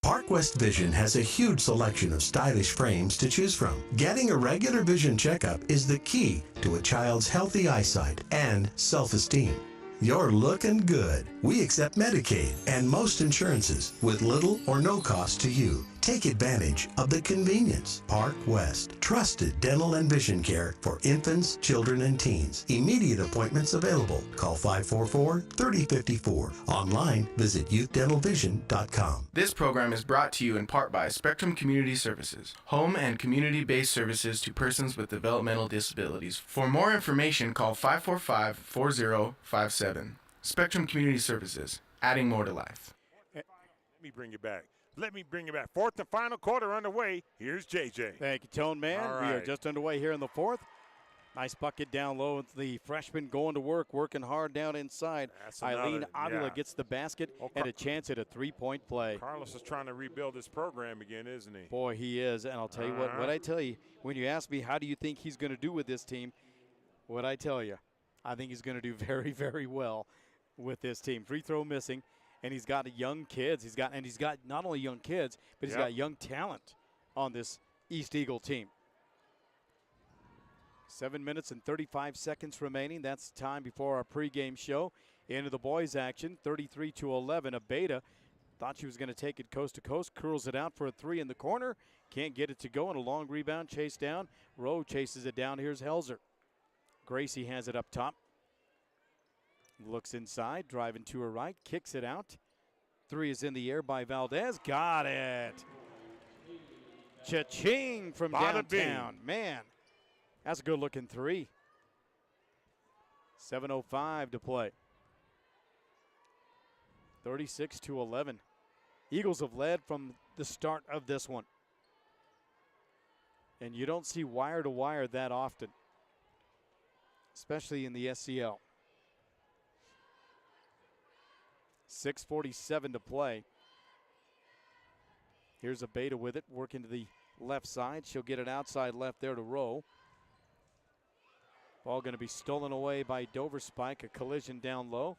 Park West Vision has a huge selection of stylish frames to choose from. Getting a regular vision checkup is the key to a child's healthy eyesight and self-esteem. You're looking good. We accept Medicaid and most insurances with little or no cost to you. Take advantage of the convenience. Park West. Trusted dental and vision care for infants, children, and teens. Immediate appointments available. Call 544-3054. Online, visit youthdentalvision.com. This program is brought to you in part by Spectrum Community Services, home and community-based services to persons with developmental disabilities. For more information, call 545-4057. Spectrum Community Services, adding more to life. Let me bring you back. Fourth and final quarter underway. Here's JJ. Thank you, Tone Man. All We are right. just underway here in the fourth. Nice bucket down low. The freshman going to work, working hard down inside. That's Eileen another- Avila yeah. gets the basket and a chance at a three-point play. Carlos is trying to rebuild this program again, isn't he? Boy, he is. And I'll tell you what I tell you, when you ask me how do you think he's going to do with this team, what I tell you, I think he's going to do very, very well with this team. Free throw missing. And he's got young kids. He's got not only young kids, but he's got young talent on this East Eagle team. 7 minutes and 35 seconds remaining. That's time before our pregame show. Into the boys' action, 33-11. Abeda thought she was going to take it coast to coast. Curls it out for a three in the corner. Can't get it to go, and a long rebound chase down. Rowe chases it down. Here's Helzer. Gracie has it up top. Looks inside, driving to her right, kicks it out. Three is in the air by Valdez. Got it. Cha-ching from Bada bing. downtown. Man, that's a good-looking three. 7:05 to play. 36-11. Eagles have led from the start of this one. And you don't see wire to wire that often, especially in the SCL. 6:47 to play. Here's a Beta with it, working to the left side. She'll get it outside left there to Rowe. Ball going to be stolen away by Dover Spike, a collision down low.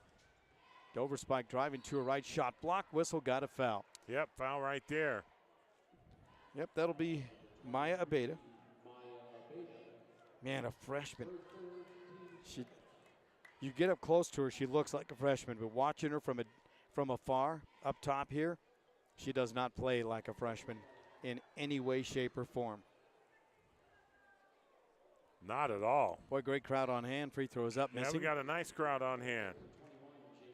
Dover Spike driving to a right, shot block, whistle, got a foul. Yep, foul right there. Yep, that'll be Maya Abeda. Man, a freshman. You get up close to her, she looks like a freshman, but watching her from afar, up top here, she does not play like a freshman in any way, shape, or form. Not at all. Boy, great crowd on hand. Free throw is up, Yeah, missing. we got a nice crowd on hand.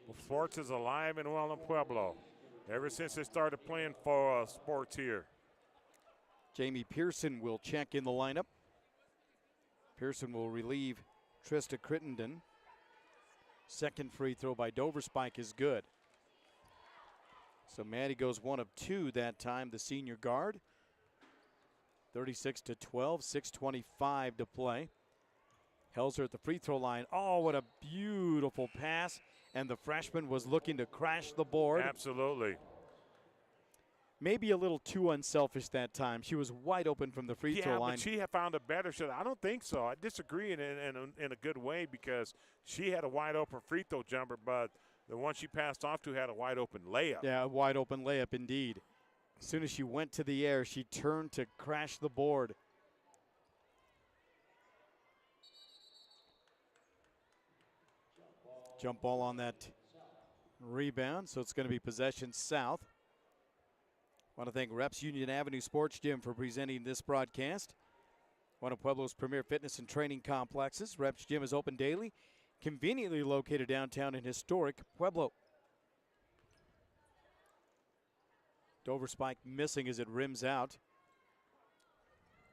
Well, sports is alive and well in Pueblo ever since they started playing for sports here. Jamie Pearson will check in the lineup. Pearson will relieve Trista Crittenden. Second free throw by Dover Spike is good. So Maddie goes 1 of 2 that time, the senior guard. 36-12, 6:25 to play. Helzer at the free throw line. Oh, what a beautiful pass. And the freshman was looking to crash the board. Absolutely. Maybe a little too unselfish that time. She was wide open from the free throw line. But she had found a better shot. I don't think so. I disagree in a good way because she had a wide open free throw jumper, but the one she passed off to had a wide open layup. Yeah, a wide open layup indeed. As soon as she went to the air, she turned to crash the board. Jump ball on that rebound, so it's going to be possession south. I want to thank Reps Union Avenue Sports Gym for presenting this broadcast. One of Pueblo's premier fitness and training complexes. Reps Gym is open daily, conveniently located downtown in historic Pueblo. Dover Spike missing as it rims out.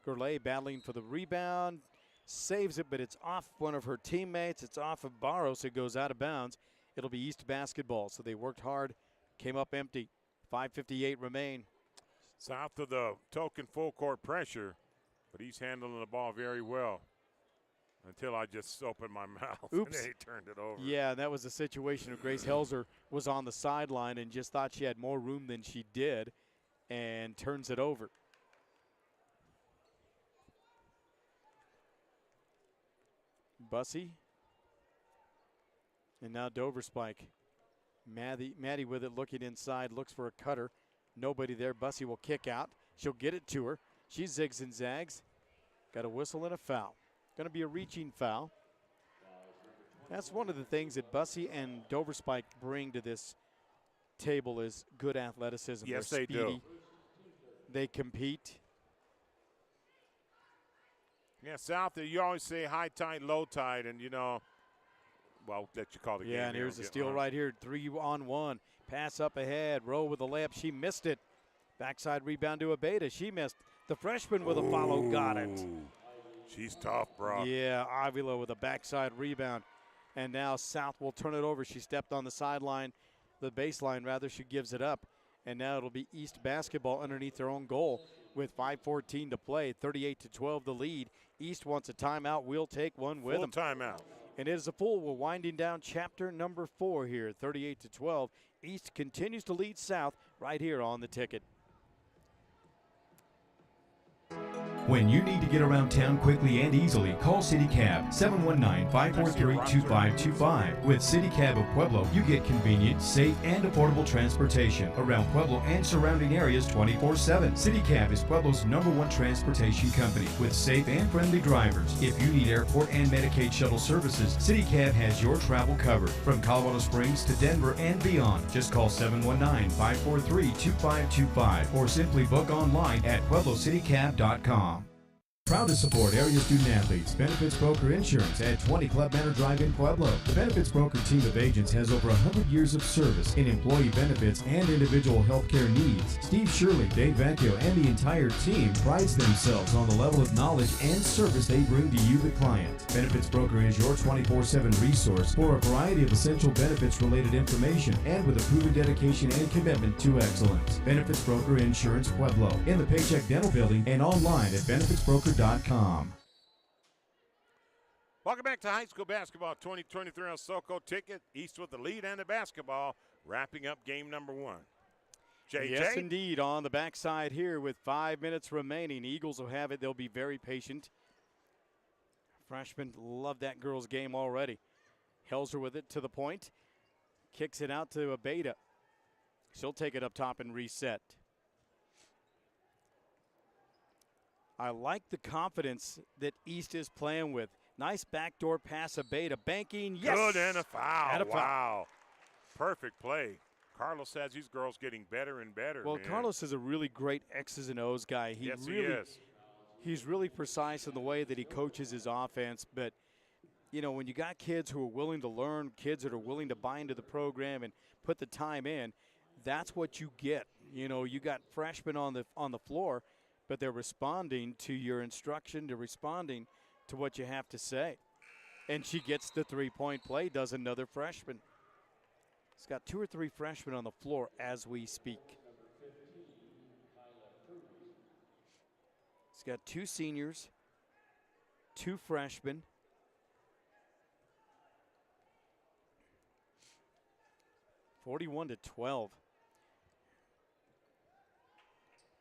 Gourlay battling for the rebound. Saves it, but it's off one of her teammates. It's off of Barros. It goes out of bounds. It'll be East basketball. So they worked hard, came up empty. 5:58 remain. South of the token full court pressure, but he's handling the ball very well until I just opened my mouth. Oops. And he turned it over. Yeah, that was a situation of Grace Helzer was on the sideline and just thought she had more room than she did and turns it over. Bussey. And now Dover Spike. Maddie with it, looking inside, looks for a cutter. Nobody there. Bussey will kick out. She'll get it to her. She zigs and zags. Got a whistle and a foul. Going to be a reaching foul. That's one of the things that Bussey and Dover Spike bring to this table is good athleticism. Yes, They're they speedy. do. They compete. Yeah, South, you always say high tide, low tide, and, you know, well, that you call the game. Yeah, and here. here's a steal right here. 3-on-1. Pass up ahead. Rowe with the layup. She missed it. Backside rebound to Abeda. She missed. The freshman with a follow got it. She's tough, bro. Yeah, Avila with a backside rebound. And now South will turn it over. She stepped on the sideline, the baseline rather. She gives it up. And now it'll be East basketball underneath their own goal with 5:14 to play. 38-12 the lead. East wants a timeout. We'll take one with them. Full timeout. And it is a full. We're winding down chapter number 4 here, 38-12. East continues to lead South right here on the ticket. When you need to get around town quickly and easily, call City Cab 719-543-2525. With City Cab of Pueblo, you get convenient, safe, and affordable transportation around Pueblo and surrounding areas 24/7. City Cab is Pueblo's #1 transportation company with safe and friendly drivers. If you need airport and Medicaid shuttle services, City Cab has your travel covered from Colorado Springs to Denver and beyond. Just call 719-543-2525 or simply book online at pueblocitycab.com. Proud to support area student athletes. Benefits Broker Insurance at 20 Club Manor Drive in Pueblo. The Benefits Broker team of agents has over 100 years of service in employee benefits and individual health care needs. Steve Shirley, Dave Vecchio, and the entire team prides themselves on the level of knowledge and service they bring to you, the client. Benefits Broker is your 24/7 resource for a variety of essential benefits-related information and with a proven dedication and commitment to excellence. Benefits Broker Insurance Pueblo in the Paycheck Dental Building and online at benefitsbroker.com. Welcome back to high school basketball 2023 on SoCo Ticket. East with the lead and the basketball, wrapping up game number 1. JJ? Yes, indeed. On the backside here with 5 minutes remaining. Eagles will have it. They'll be very patient. Freshmen love that girls' game already. Helzer with it to the point. Kicks it out to Abeda. She'll take it up top and reset. I like the confidence that East is playing with. Nice backdoor pass, Abeda. Banking, yes! Good, and a foul. And a foul. Wow. Perfect play. Carlos says these girls getting better and better. Well, man. Carlos is a really great X's and O's guy. He is. He's really precise in the way that he coaches his offense. But, you know, when you got kids who are willing to learn, kids that are willing to buy into the program and put the time in, that's what you get. You know, you got freshmen on the floor, but they're responding to your instruction, they're responding to what you have to say. And she gets the three-point play, does another freshman. He's got 2 or 3 freshmen on the floor as we speak. He's got 2 seniors, 2 freshmen. (41-12).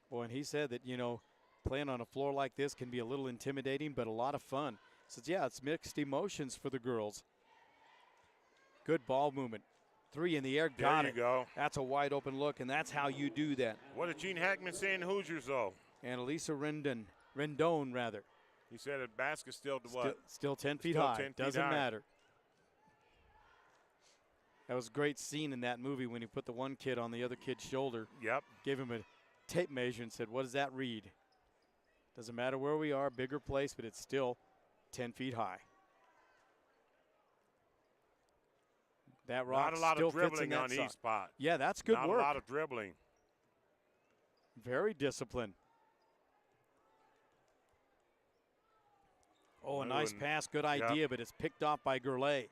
Well, and he said that, you know, playing on a floor like this can be a little intimidating, but a lot of fun. Says, yeah, it's mixed emotions for the girls. Good ball movement. 3 in the air, got it. There you go. That's a wide open look, and that's how you do that. What did Gene Hackman say in Hoosiers, though? And Elisa Rendon, rather. He said a basket's still what? Still 10 feet Still high. 10 feet Doesn't high. matter. That was a great scene in that movie when he put the one kid on the other kid's shoulder. Yep. Gave him a tape measure and said, what does that read? Doesn't matter where we are, bigger place, but it's still 10 feet high. That rock Not a lot still of fits in dribbling that on sock. East spot. Yeah, that's good Not work. a lot of dribbling. Very disciplined. Oh, a nice pass, good idea, but it's picked off by Gurley.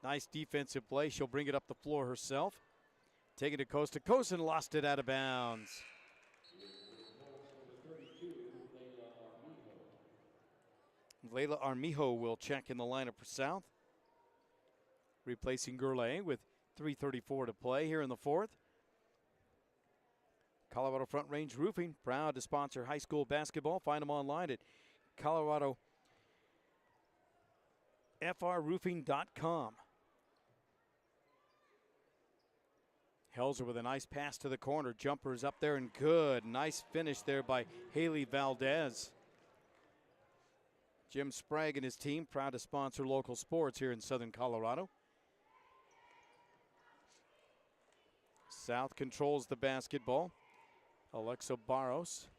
Nice defensive play. She'll bring it up the floor herself. Take it to coast and lost it out of bounds. Layla Armijo will check in the lineup for South, replacing Gurley with 3:34 to play here in the 4th. Colorado Front Range Roofing, proud to sponsor high school basketball. Find them online at coloradofrroofing.com. Helzer with a nice pass to the corner. Jumper is up there and good. Nice finish there by Haley Valdez. Jim Sprague and his team proud to sponsor local sports here in Southern Colorado. South controls the basketball. Alexa Barros.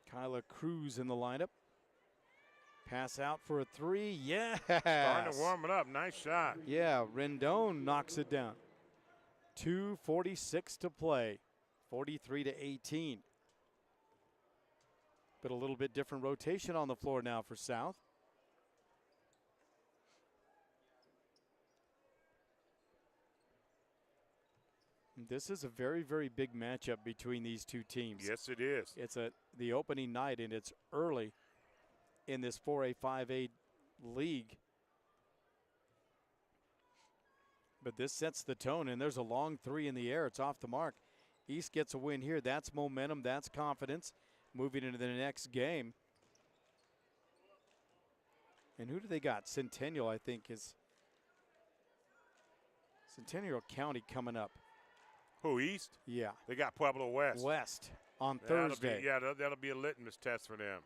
Kyla Cruz in the lineup. Pass out for a 3. Yes. Starting to warm it up. Nice shot. Yeah, Rendon knocks it down. 2:46 to play. 43-18. But a little bit different rotation on the floor now for South. This is a very, very big matchup between these two teams. Yes, it is. It's the opening night, and it's early in this 4A, 5A league. But this sets the tone, and there's a long 3 in the air. It's off the mark. East gets a win here. That's momentum. That's confidence moving into the next game. And who do they got? Centennial, I think, is Centennial County coming up. Who, East? Yeah. They got Pueblo West. West on Thursday. That'll be a litmus test for them.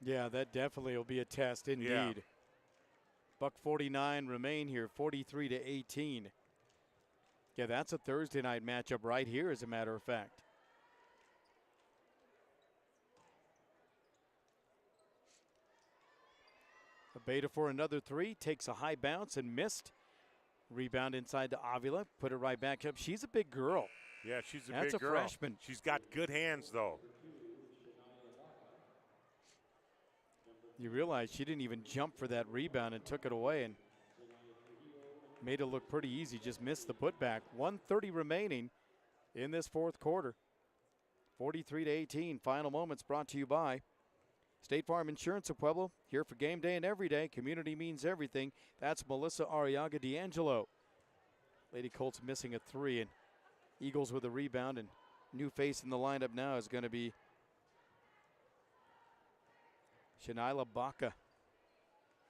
Yeah, that definitely will be a test indeed. Yeah. Buck 49 remain here, 43-18. Yeah, that's a Thursday night matchup right here, as a matter of fact. A Beta for another three, takes a high bounce and missed. Rebound inside to Avila, put it right back up. She's a big girl. Yeah, she's a That's big a girl. freshman. She's got good hands, though. You realize she didn't even jump for that rebound and took it away and made it look pretty easy, just missed the putback. 1:30 remaining in this fourth quarter. 43-18, final moments brought to you by State Farm Insurance of Pueblo, here for game day and every day. Community means everything. That's Melissa Arriaga D'Angelo. Lady Colts missing a three, and Eagles with a rebound, and new face in the lineup now is going to be Shanila Baca.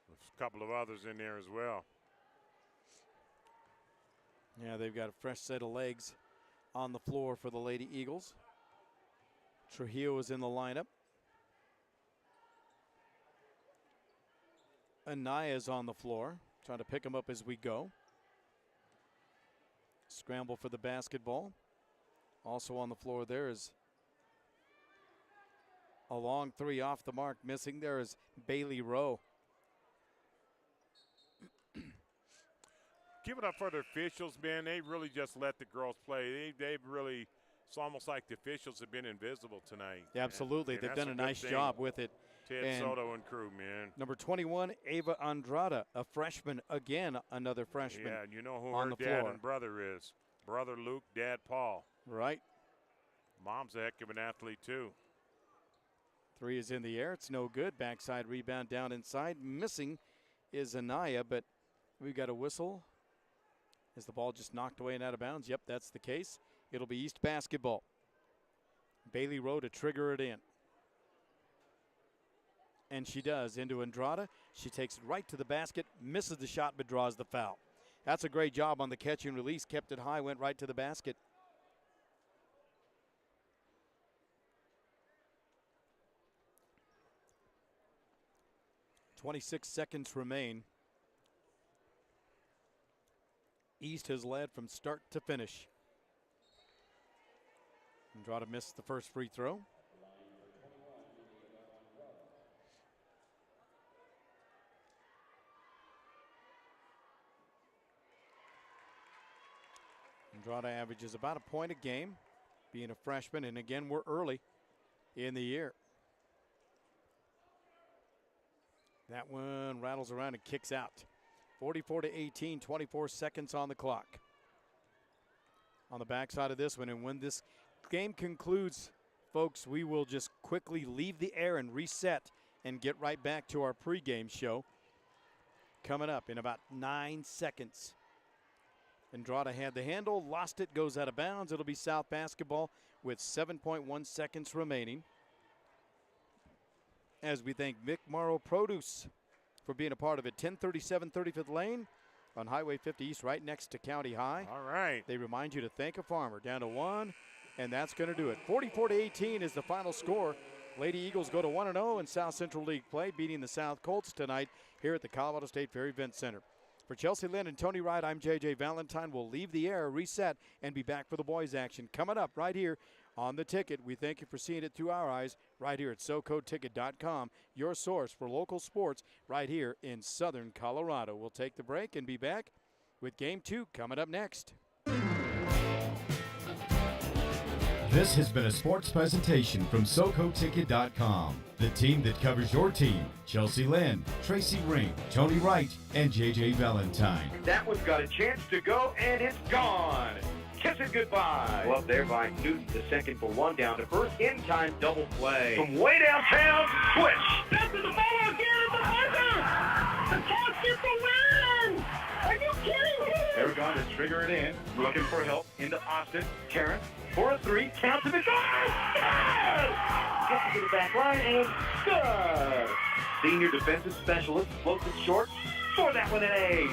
There's a couple of others in there as well. Yeah, they've got a fresh set of legs on the floor for the Lady Eagles. Trujillo is in the lineup. Anaya's on the floor, trying to pick him up as we go. Scramble for the basketball. Also on the floor there is a long three off the mark. Missing there is Bailey Rowe. Give it up for the officials, man. They really just let the girls play. They've really, it's almost like the officials have been invisible tonight. Yeah, absolutely. And they've done a good nice thing. job with it. Ted And Soto and crew, man. number 21, Ava Andrada, a freshman. Again, another freshman. Yeah, and you know who on her the dad floor. and brother is. Brother Luke, dad Paul. Right. Mom's a heck of an athlete, too. Three is in the air. It's no good. Backside rebound down inside. Missing is Anaya, but we've got a whistle. Is the ball just knocked away and out of bounds? Yep, that's the case. It'll be East basketball. Bailey Rowe to trigger it in. And she does. Into Andrada. She takes it right to the basket, misses the shot, but draws the foul. That's a great job on the catch and release. Kept it high, went right to the basket. .26 seconds remain. East has led from start to finish. Andrada missed the first free throw. Andrada averages about a point a game, being a freshman, and again, we're early in the year. That one rattles around and kicks out. 44-18, 24 seconds on the clock. On the backside of this one, and when this game concludes, folks, we will just quickly leave the air and reset and get right back to our pregame show coming up in about 9 seconds. Andrada had the handle, lost it, goes out of bounds. It'll be South basketball with 7.1 seconds remaining. As we thank Mick Morrow Produce for being a part of it. 1037 35th Lane on Highway 50 East, right next to County High. All right. They remind you to thank a farmer. Down to one, and that's going to do it. 44-18 is the final score. Lady Eagles go to 1-0 in South Central League play, beating the South Colts tonight here at the Colorado State Fair Event Center. For Chelsea Lynn and Tony Wright, I'm J.J. Valentine. We'll leave the air, reset, and be back for the boys' action coming up right here on The Ticket. We thank you for seeing it through our eyes right here at SoCoTicket.com, your source for local sports right here in Southern Colorado. We'll take the break and be back with Game 2 coming up next. This has been a sports presentation from SoCoTicket.com. The team that covers your team: Chelsea Lynn, Tracy Ring, Tony Wright, and J.J. Valentine. That one's got a chance to go, and it's gone. Kiss it goodbye. Well, there by Newton, the second for one down to first. In-time double play. From way downtown, switch. That's the ball again, the buzzer. The toss is the win. Are you kidding me? They're going to trigger it in. Looking for help into Austin. Karen for a three. Counts to the goal. Gets to the back line and good. Senior defensive specialist floats it short for that one, an A.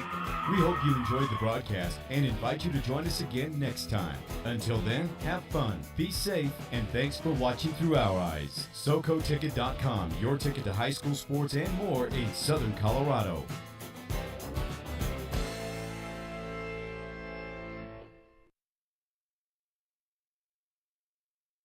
We hope you enjoyed the broadcast and invite you to join us again next time. Until then, have fun, be safe, and thanks for watching through our eyes. SoCoTicket.com, your ticket to high school sports and more in Southern Colorado.